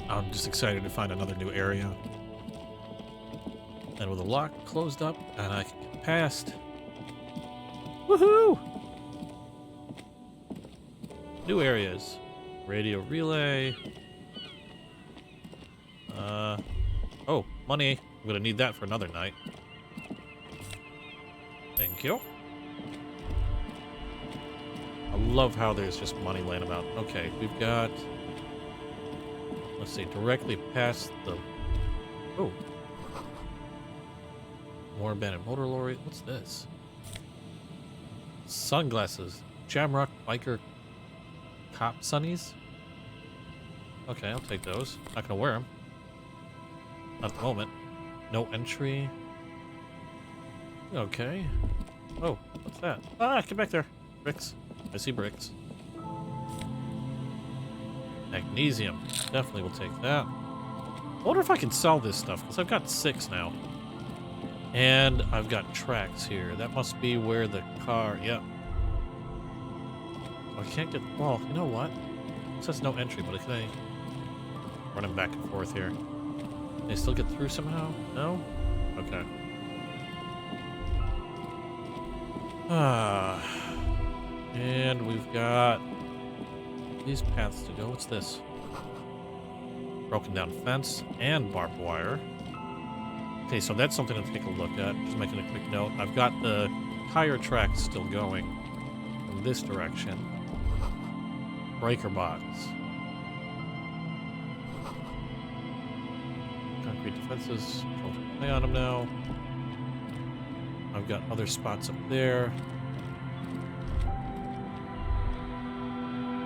I'm just excited to find another new area. And with the lock closed up and I can get past. Woohoo! New areas. Radio relay. Oh, money. I'm gonna need that for another night. Thank you. I love how there's just money laying about. Okay, we've got... Let's see, directly past the... Oh. More abandoned motor lorry. What's this? Sunglasses. Jamrock biker cop sunnies? Okay, I'll take those. Not gonna wear them. Not at the moment. No entry. Okay. Oh, what's that? Ah, get back there. Bricks. I see bricks. Magnesium. Definitely will take that. I wonder if I can sell this stuff, because I've got 6 now. And I've got tracks here. That must be where the car... Yep. I can't get... Well, you know what? It says no entry, but can I... Running back and forth here. Can I still get through somehow? No? Okay. And we've got these paths to go. What's this? Broken down fence and barbed wire. Okay, so that's something to take a look at. Just making a quick note. I've got the tire tracks still going in this direction. Breaker box. Concrete defenses. Play on them now. I've got other spots up there.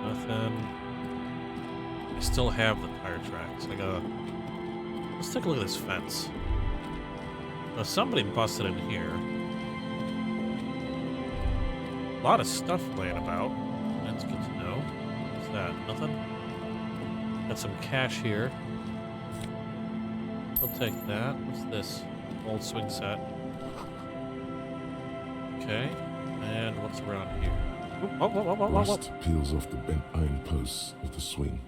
Nothing. I still have the tire tracks. I gotta... Let's take a look at this fence. Now somebody busted in here. A lot of stuff laying about. That's good to know. What's that? Nothing? Got some cash here. I'll take that. What's this? Old swing set. Okay. And what's around here? Rust peels off the bent iron posts of the swing.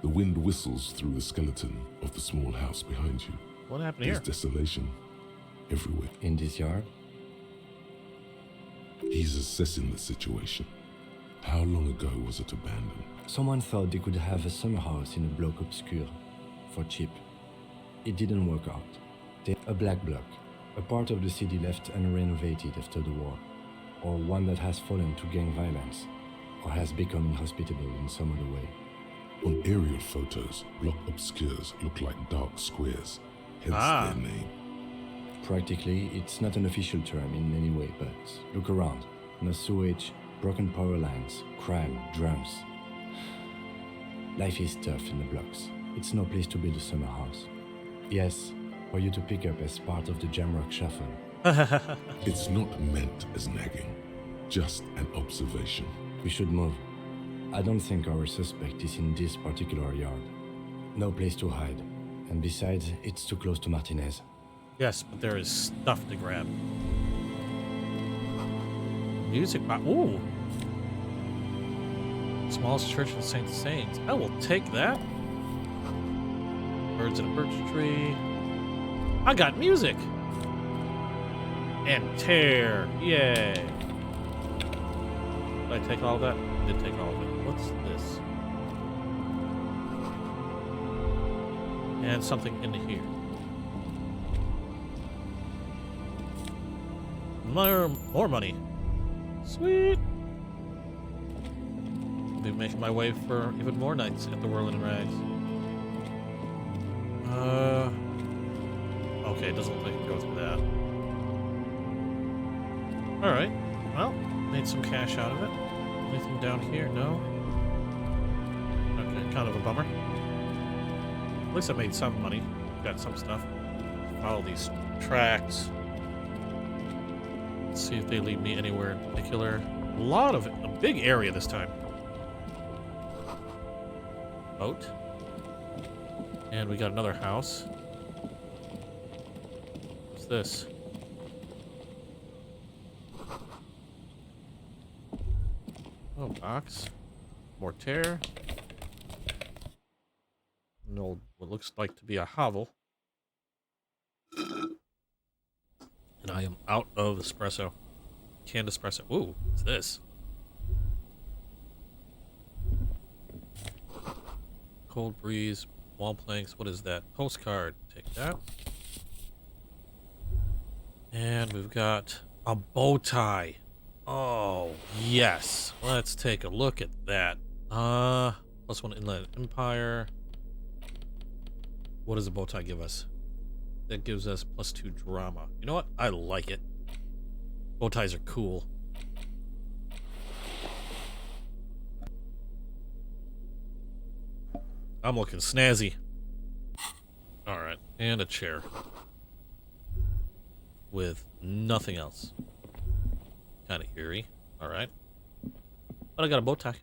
The wind whistles through the skeleton of the small house behind you. What happened There's here? desolation everywhere. In this yard? He's assessing the situation. How long ago was it abandoned? Someone thought they could have a summer house in a bloc obscure for cheap. It didn't work out. A black bloc, a part of the city left unrenovated after the war, or one that has fallen to gang violence, or has become inhospitable in some other way. On aerial photos, block obscures look like dark squares, hence their name. Practically, it's not an official term in any way, but look around. No sewage, broken power lines, crime, drums. Life is tough in the blocks. It's no place to build a summer house. Yes, for you to pick up as part of the Jamrock shuffle. It's not meant as nagging, just an observation. We should move. I don't think our suspect is in this particular yard. No place to hide. And besides, it's too close to Martinez. Yes, but there is stuff to grab. Music box. Ooh. Smallest church in St. Saints. I will take that. Birds in a birch tree. I got music. And tear. Yay. Did I take all of that? I did take all of it. What's this? And something into here. More money. Sweet. I'll be making my way for even more nights at the Whirling Rags. Okay, it doesn't look like it goes through that. Alright. Well, made some cash out of it. Anything down here? No? Okay, kind of a bummer. At least I made some money. Got some stuff. Follow these tracks. Let's see if they lead me anywhere in particular. A big area this time. Boat. And we got another house. What's this? Oh, box. Mortar. An old, what looks like to be a hovel. And I am out of espresso. Canned espresso. Ooh, what's this? cold breeze, wall planks. What is that? Postcard. Take that. And we've got a bow tie. Oh, yes. Let's take a look at that. +1 Inland Empire. What does a bow tie give us? That gives us +2 drama. You know what? I like it. Bow ties are cool. I'm looking snazzy. Alright, and a chair. With nothing else. Kind of eerie. Alright. But I got a bow tie.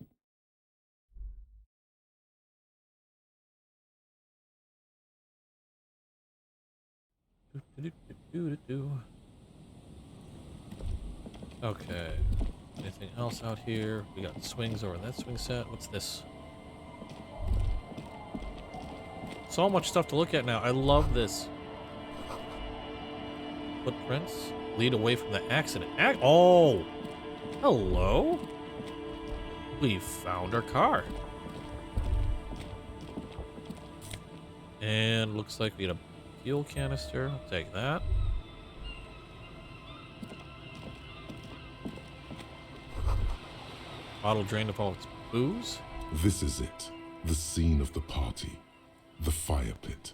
Okay. Anything else out here? We got swings over in that swing set. What's this? So much stuff to look at now. I love this. Footprints lead away from the accident. Oh! Hello? We found our car. And looks like we had a fuel canister. I'll take that. Bottle drained of all its booze. This is it. The scene of the party. The fire pit.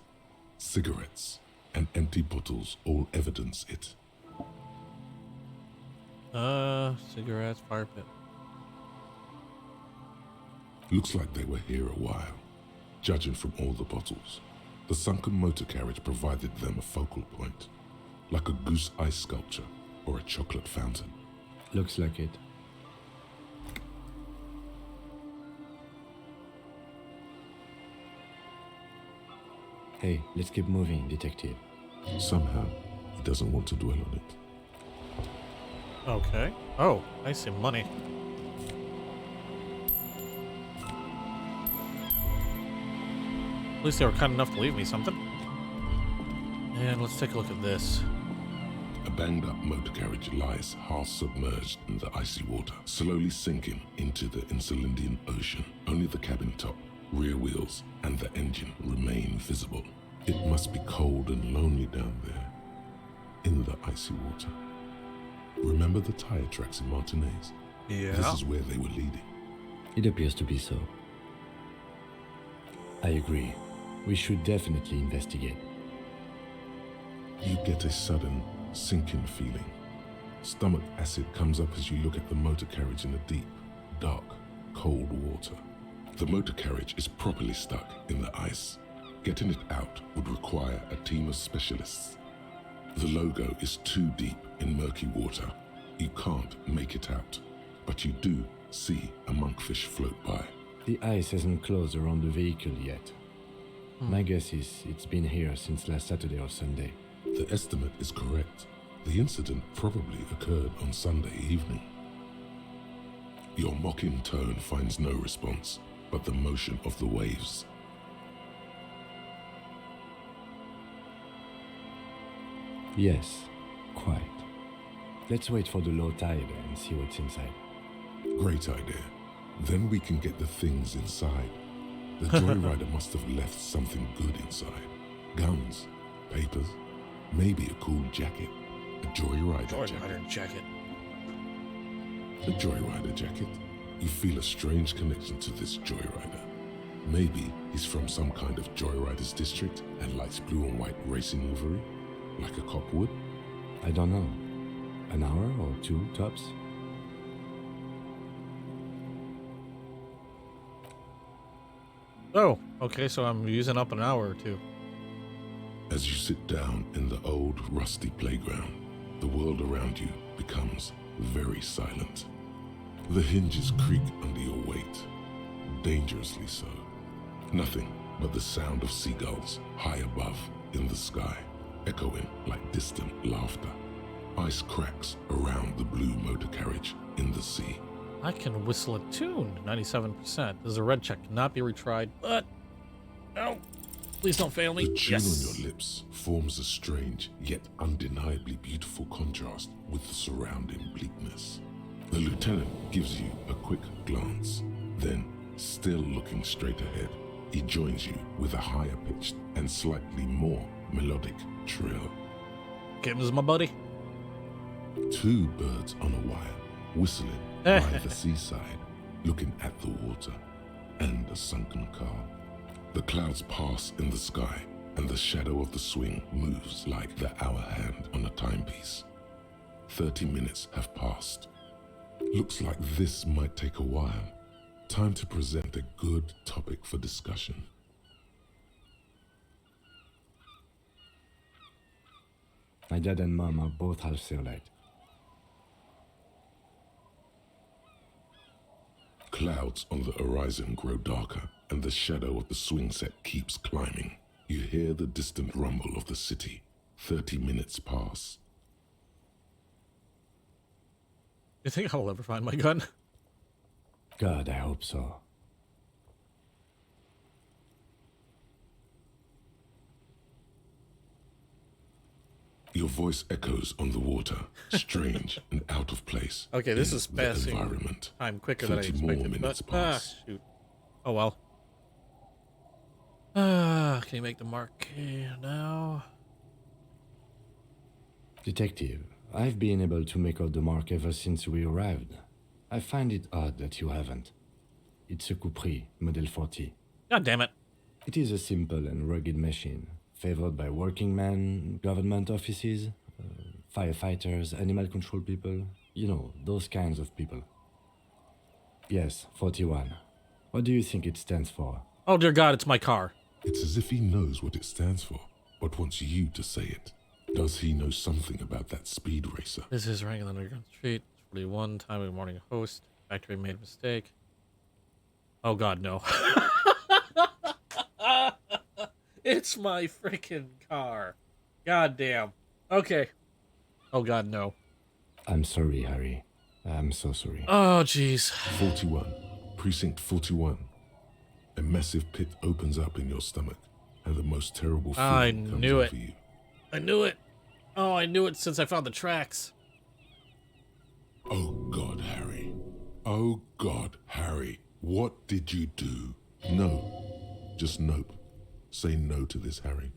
Cigarettes and empty bottles all evidence it. Cigarettes, fire pit. Looks like they were here a while, judging from all the bottles. The sunken motor carriage provided them a focal point, like a goose ice sculpture or a chocolate fountain. Looks like it. Hey, let's keep moving, detective. Somehow, he doesn't want to dwell on it. Okay. Oh, I see money. At least they were kind enough to leave me something. And let's take a look at this. A banged-up motor carriage lies half submerged in the icy water, slowly sinking into the Insulindian Ocean. Only the cabin top, rear wheels, and the engine remain visible. It must be cold and lonely down there, in the icy water. Remember the tire tracks in Martinez? Yeah. This is where they were leading. It appears to be so. I agree. We should definitely investigate. You get a sudden sinking feeling. Stomach acid comes up as you look at the motor carriage in the deep, dark, cold water. The motor carriage is properly stuck in the ice. Getting it out would require a team of specialists. The logo is too deep in murky water. You can't make it out, but you do see a monkfish float by. The ice hasn't closed around the vehicle yet. My guess is it's been here since last Saturday or Sunday. The estimate is correct. The incident probably occurred on Sunday evening. Your mocking tone finds no response, but the motion of the waves. Yes, quite. Let's wait for the low tide and see what's inside. Great idea. Then we can get the things inside. The joyrider must have left something good inside. Guns, papers, maybe a cool jacket. A joyrider jacket. A joyrider jacket. You feel a strange connection to this joyrider. Maybe he's from some kind of joyriders district and likes blue and white racing livery, like a cop would. I don't know. An hour or two, tops? Oh, okay, so I'm using up an hour or two. As you sit down in the old, rusty playground, the world around you becomes very silent. The hinges creak under your weight, dangerously so. Nothing but the sound of seagulls high above in the sky, echoing like distant laughter. Ice cracks around the blue motor carriage in the sea. I can whistle a tune, 97%. There's a red check, cannot be retried, but... No, please don't fail me. The tune Yes. on your lips forms a strange, yet undeniably beautiful contrast with the surrounding bleakness. The lieutenant gives you a quick glance, then, still looking straight ahead, He joins you with a higher pitched and slightly more melodic trill. Kim's my buddy. Two birds on a wire, whistling by the seaside, looking at the water and a sunken car. The clouds pass in the sky, and the shadow of the swing moves like the hour hand on a timepiece. 30 minutes have passed. Looks like this might take a while. Time to present a good topic for discussion. My dad and mom are both half Seolite. Clouds on the horizon grow darker, and the shadow of the swing set keeps climbing. You hear the distant rumble of the city. 30 minutes pass. You think I will ever find my gun? God, I hope so. Your voice echoes on the water, strange and out of place. Okay, this in is the passing environment. time quicker than I 30 more expected. minutes But, pass. shoot. Oh well. Can you make the mark now? Detective, I've been able to make out the mark ever since we arrived. I find it odd that you haven't. It's a Coupri, Model 40. God damn it. It is a simple and rugged machine, favored by working men, government offices, firefighters, animal control people, you know, those kinds of people. Yes, 41. What do you think it stands for? Oh dear God, it's my car. It's as if he knows what it stands for, but wants you to say it. Does he know something about that speed racer? This is ranking on Underground Street. 41, time of morning host. Factory made a mistake. Oh God, no. It's my freaking car. God damn. Okay. Oh God, no. I'm sorry, Harry. I'm so sorry. Oh jeez. 41. Precinct 41. A massive pit opens up in your stomach, and the most terrible I feeling comes knew over it. you. I knew it. Oh, I knew it since I found the tracks. Oh God, Harry. Oh God, Harry. What did you do? No. Just nope. Say no to this, Harry.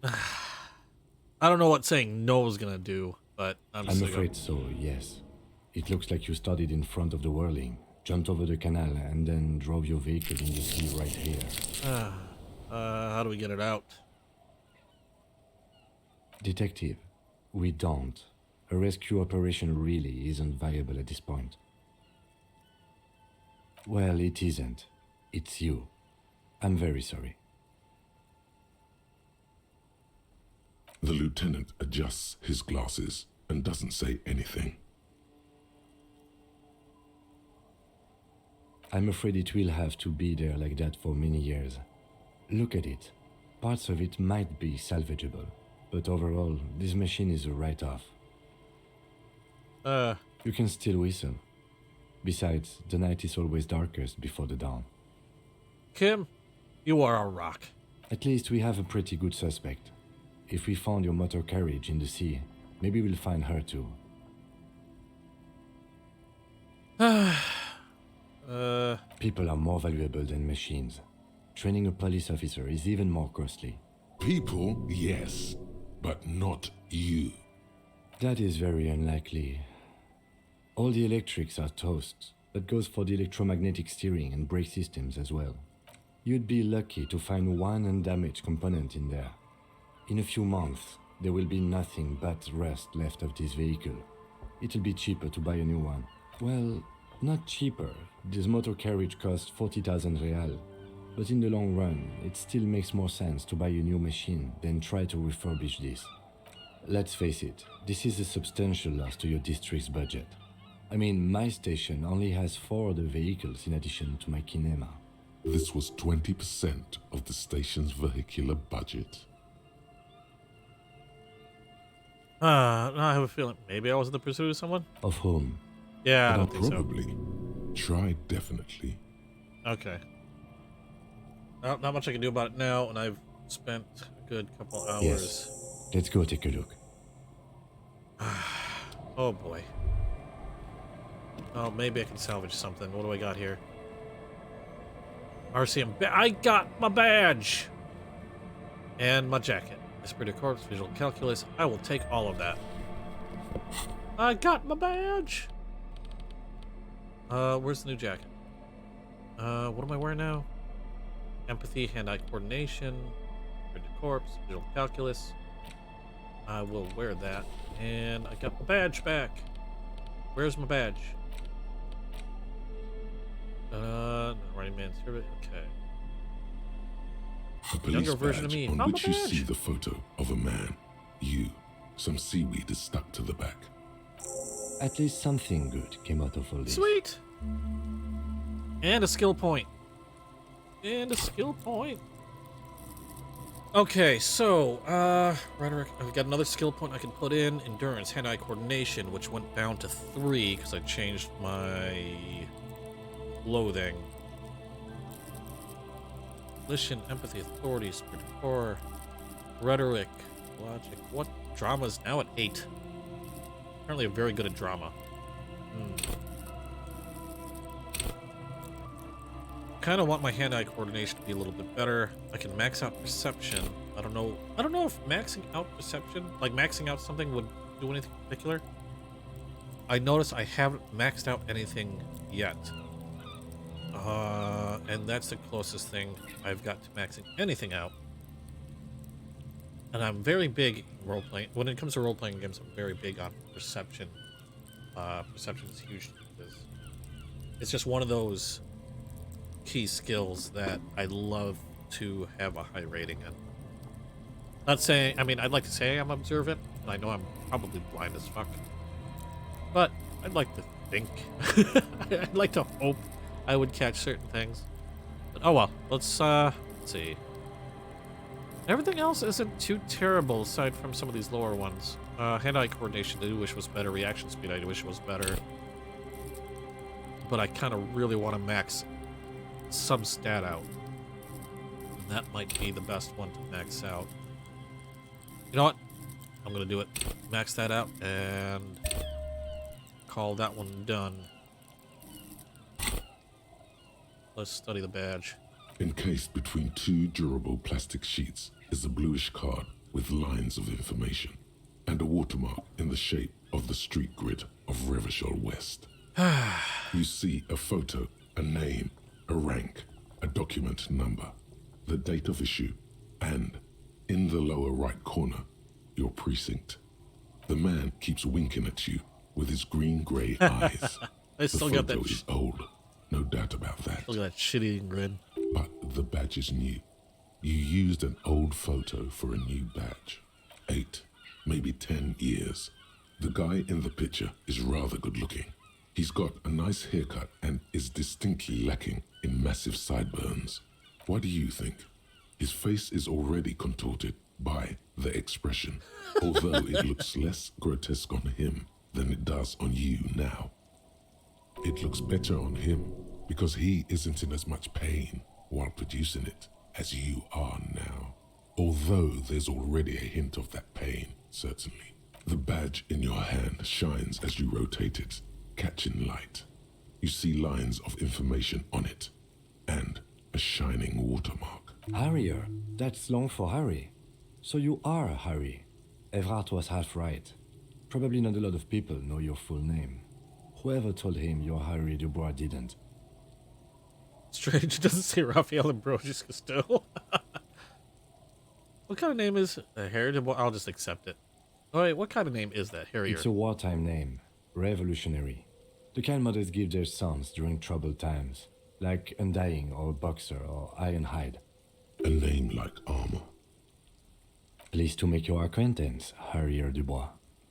I don't know what saying no is gonna do, but I'm I'm just afraid so, yes. It looks like you started in front of the whirling, jumped over the canal, and then drove your vehicle in the sea right here. how do we get it out? Detective, we don't. A rescue operation really isn't viable at this point. Well, it isn't. It's you. I'm very sorry. The lieutenant adjusts his glasses and doesn't say anything. I'm afraid it will have to be there like that for many years. Look at it. Parts of it might be salvageable, but overall, this machine is a write-off. You can still whistle. Besides, the night is always darkest before the dawn. Kim, you are a rock. At least we have a pretty good suspect. If we found your motor carriage in the sea, maybe we'll find her too. People are more valuable than machines. Training a police officer is even more costly. People, yes, but not you. That is very unlikely. All the electrics are toast. That goes for the electromagnetic steering and brake systems as well. You'd be lucky to find one undamaged component in there. In a few months, there will be nothing but rust left of this vehicle. It'll be cheaper to buy a new one. Well, not cheaper. This motor carriage costs 40,000 real. But in the long run, it still makes more sense to buy a new machine than try to refurbish this. Let's face it, this is a substantial loss to your district's budget. I mean, my station only has 4 other vehicles in addition to my kinema. This was 20% of the station's vehicular budget. I have a feeling maybe I was in the pursuit of someone. Of whom? Yeah, I don't think so. Probably. Try definitely. Okay. Not much I can do about it now, and I've spent a good couple hours. Yes. Let's go take a look. Oh boy. Oh, maybe I can salvage something. What do I got here? RCM. I got my badge! And my jacket. Esprit de Corps, Visual Calculus. I will take all of that. I got my badge! Where's the new jacket? What am I wearing now? Empathy, hand-eye coordination, Esprit de Corps, Visual Calculus. I will wear that. And I got my badge back. Where's my badge? Running man survey. Okay. A police Younger version of badge me. on Found which my you see badge. the photo of a man. You. Some seaweed is stuck to the back. At least something good came out of all this. Sweet. And a skill point. And a skill point. Okay, so, rhetoric. I've got another skill point I can put in. Endurance, hand-eye coordination, which went down to 3 because I changed my clothing. Volition, empathy, authority, spirit of core, rhetoric, logic. What drama's now at 8? Apparently, I'm very good at drama. Kind of want my hand-eye coordination to be a little bit better. I can max out perception. I don't know if maxing out perception, like maxing out something, would do anything particular. I notice I haven't maxed out anything yet. And that's the closest thing I've got to maxing anything out. And I'm very big in role-playing. When it comes to role-playing games, I'm very big on perception. Perception is huge because it's just one of those key skills that I love to have a high rating in. Not saying, I mean, I'd like to say I'm observant, and I know I'm probably blind as fuck. But I'd like to think. I'd like to hope I would catch certain things. But oh well, let's see. Everything else isn't too terrible aside from some of these lower ones. Hand-eye coordination, I do wish was better. Reaction speed, I do wish was better. But I kind of really want to max some stat out. And that might be the best one to max out. You know what? I'm going to do it. Max that out and call that one done. Let's study the badge. Encased between 2 durable plastic sheets is a bluish card with lines of information and a watermark in the shape of the street grid of Revachol West. You see a photo, a name, a rank, a document number, the date of issue, and, in the lower right corner, your precinct. The man keeps winking at you with his green-grey eyes. I still got that. The photo is old, no doubt about that. Look at that shitty grin. But the badge is new. You used an old photo for a new badge. 8, maybe 10 years. The guy in the picture is rather good looking. He's got a nice haircut and is distinctly lacking in massive sideburns. What do you think? His face is already contorted by the expression, although it looks less grotesque on him than it does on you now. It looks better on him because he isn't in as much pain while producing it as you are now. Although there's already a hint of that pain, certainly. The badge in your hand shines as you rotate it, catching light. You see lines of information on it, and a shining watermark. Harrier, that's long for Harry. So you are Harry. Evrard was half right. Probably not a lot of people know your full name. Whoever told him you're Harry Dubois didn't. Strange, it doesn't say Raphael Ambrosius Cousteau. What kind of name is Harry? I'll just accept it. Oh, wait, what kind of name is that? Harrier. It's a wartime name. Revolutionary. The kind mothers give their sons during troubled times. Like Undying or Boxer or Ironhide. A name like armor. Pleased to make your acquaintance, Harrier Dubois.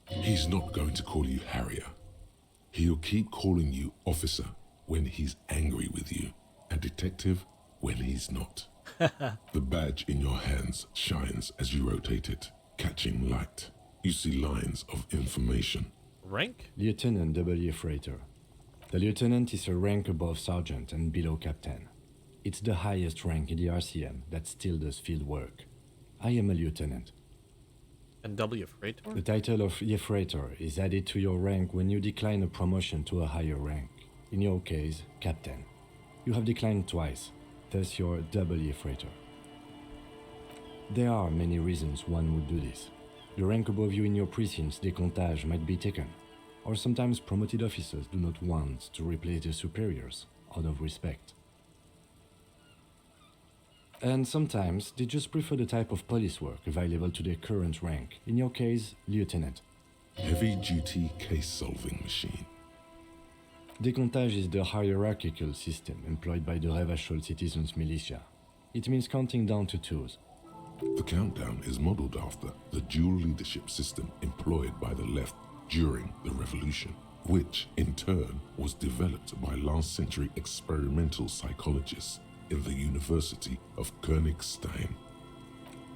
He's not going to call you Harrier. He'll keep calling you officer when he's angry with you, and detective when he's not. The badge in your hands shines as you rotate it, catching light. You see lines of information. Rank? Lieutenant W. Freighter. The lieutenant is a rank above sergeant and below captain. It's the highest rank in the RCM that still does field work. I am a lieutenant. And W. Freighter? The title of Freighter is added to your rank when you decline a promotion to a higher rank. In your case, captain. You have declined twice. thus your double freighter. There are many reasons one would do this. The rank above you in your precinct's décomptage might be taken, or sometimes promoted officers do not want to replace their superiors out of respect. And sometimes they just prefer the type of police work available to their current rank, in your case, lieutenant. Heavy-duty case-solving machine. Décomptage is the hierarchical system employed by the Revachol citizens' militia. It means counting down to twos. The countdown is modeled after the dual leadership system employed by the left during the revolution, which in turn was developed by last century experimental psychologists in the University of Königstein.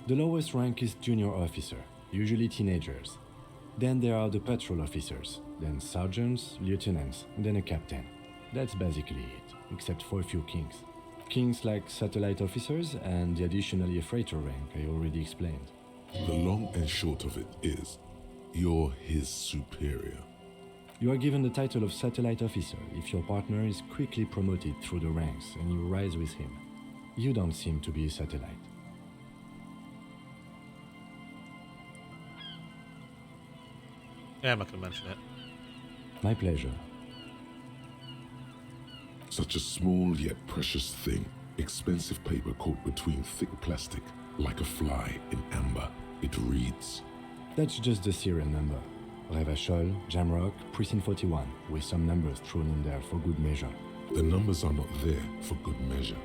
The lowest rank is junior officer, usually teenagers. Then there are the patrol officers, then sergeants, lieutenants, and then a captain. That's basically it, except for a few kings. Kings like satellite officers and the additionally a freighter rank I already explained. The long and short of it is, you're his superior. You are given the title of satellite officer if your partner is quickly promoted through the ranks and you rise with him. You don't seem to be a satellite. Yeah, I'm not going to mention it. My pleasure. Such a small yet precious thing, expensive paper caught between thick plastic, like a fly in amber. It reads, That's just the serial number. Revachol, Jamrock, Precinct 41, with some numbers thrown in there for good measure. the numbers are not there for good measure.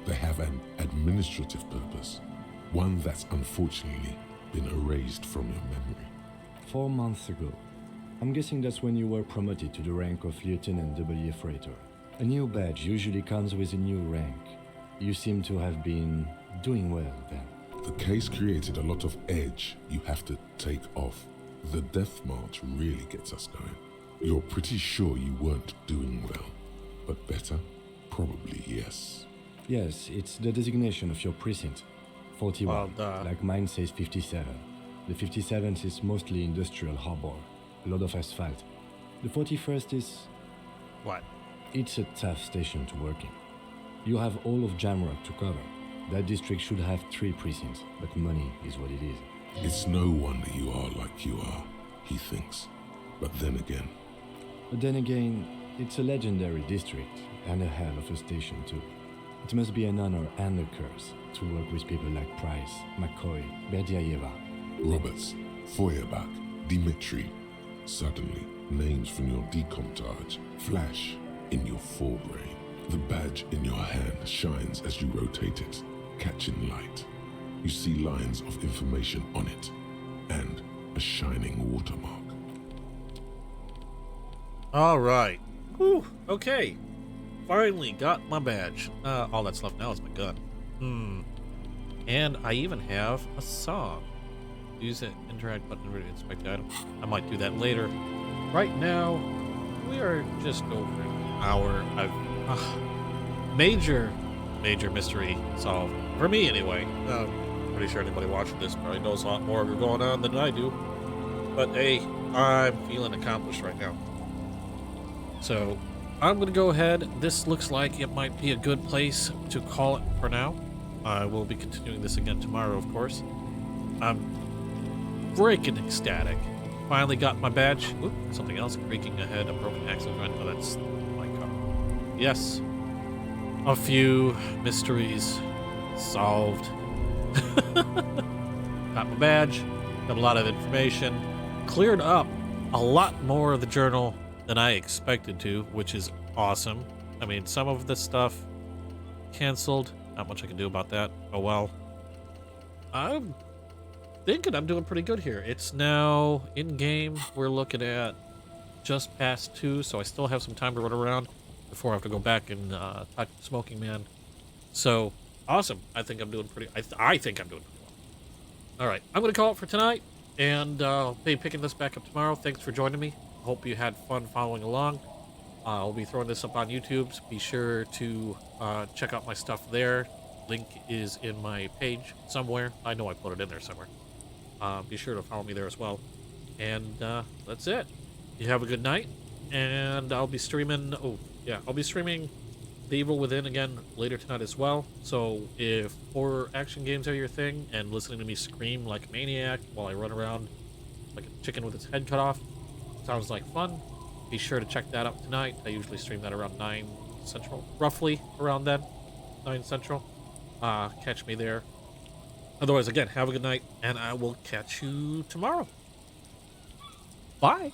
They have an administrative purpose, one that's unfortunately been erased from your memory. 4 months ago. I'm guessing that's when you were promoted to the rank of Lieutenant W. Freighter. A new badge usually comes with a new rank. You seem to have been doing well then. The case created a lot of edge you have to take off. The death march really gets us going. You're pretty sure you weren't doing well, but better? Probably yes. Yes, it's the designation of your precinct. 41, like mine says 57. The 57th is mostly industrial harbor, a lot of asphalt. The 41st is... What? It's a tough station to work in. You have all of Jamrock to cover. That district should have 3 precincts, but money is what it is. It's no wonder you are like you are, he thinks. But then again, it's a legendary district, and a hell of a station too. It must be an honor and a curse to work with people like Price, McCoy, Berdiaeva. Roberts, Feuerbach, Dimitri. Suddenly, names from your decomptage flash in your forebrain. The badge in your hand shines as you rotate it, catching light. You see lines of information on it, and a shining watermark. All right. Whew. Okay. Finally got my badge. All that's left now is my gun. And I even have a song. Use it, interact button to inspect the item. I might do that later. Right now, we are just over an hour. Major mystery solved. For me, anyway. Pretty sure anybody watching this probably knows a lot more going on than I do. But hey, I'm feeling accomplished right now. So, I'm going to go ahead. This looks like it might be a good place to call it for now. I will be continuing this again tomorrow, of course. I'm freaking ecstatic. Finally got my badge. Oop, something else creaking ahead. A broken axle joint. Oh, that's my car. Yes. A few mysteries solved. Got my badge. Got a lot of information. Cleared up a lot more of the journal than I expected to, which is awesome. I mean, some of the stuff canceled. Not much I can do about that. Oh well. I'm thinking I'm doing pretty good here. It's now in-game. We're looking at just past 2, so I still have some time to run around before I have to go back and talk to the Smoking Man. So, awesome. I think I'm doing pretty... I think I'm doing pretty well. All right. I'm going to call it for tonight, and I'll be picking this back up tomorrow. Thanks for joining me. Hope you had fun following along. I'll be throwing this up on YouTube. So be sure to check out my stuff there. Link is in my page somewhere. I know I put it in there somewhere. Be sure to follow me there as well. And that's it. You have a good night. And I'll be streaming... Oh, yeah. I'll be streaming The Evil Within again later tonight as well. So if horror action games are your thing and listening to me scream like a maniac while I run around like a chicken with its head cut off sounds like fun, be sure to check that out tonight. I usually stream that around 9 Central, roughly around then, 9 Central. Catch me there. Otherwise, again, have a good night, and I will catch you tomorrow. Bye.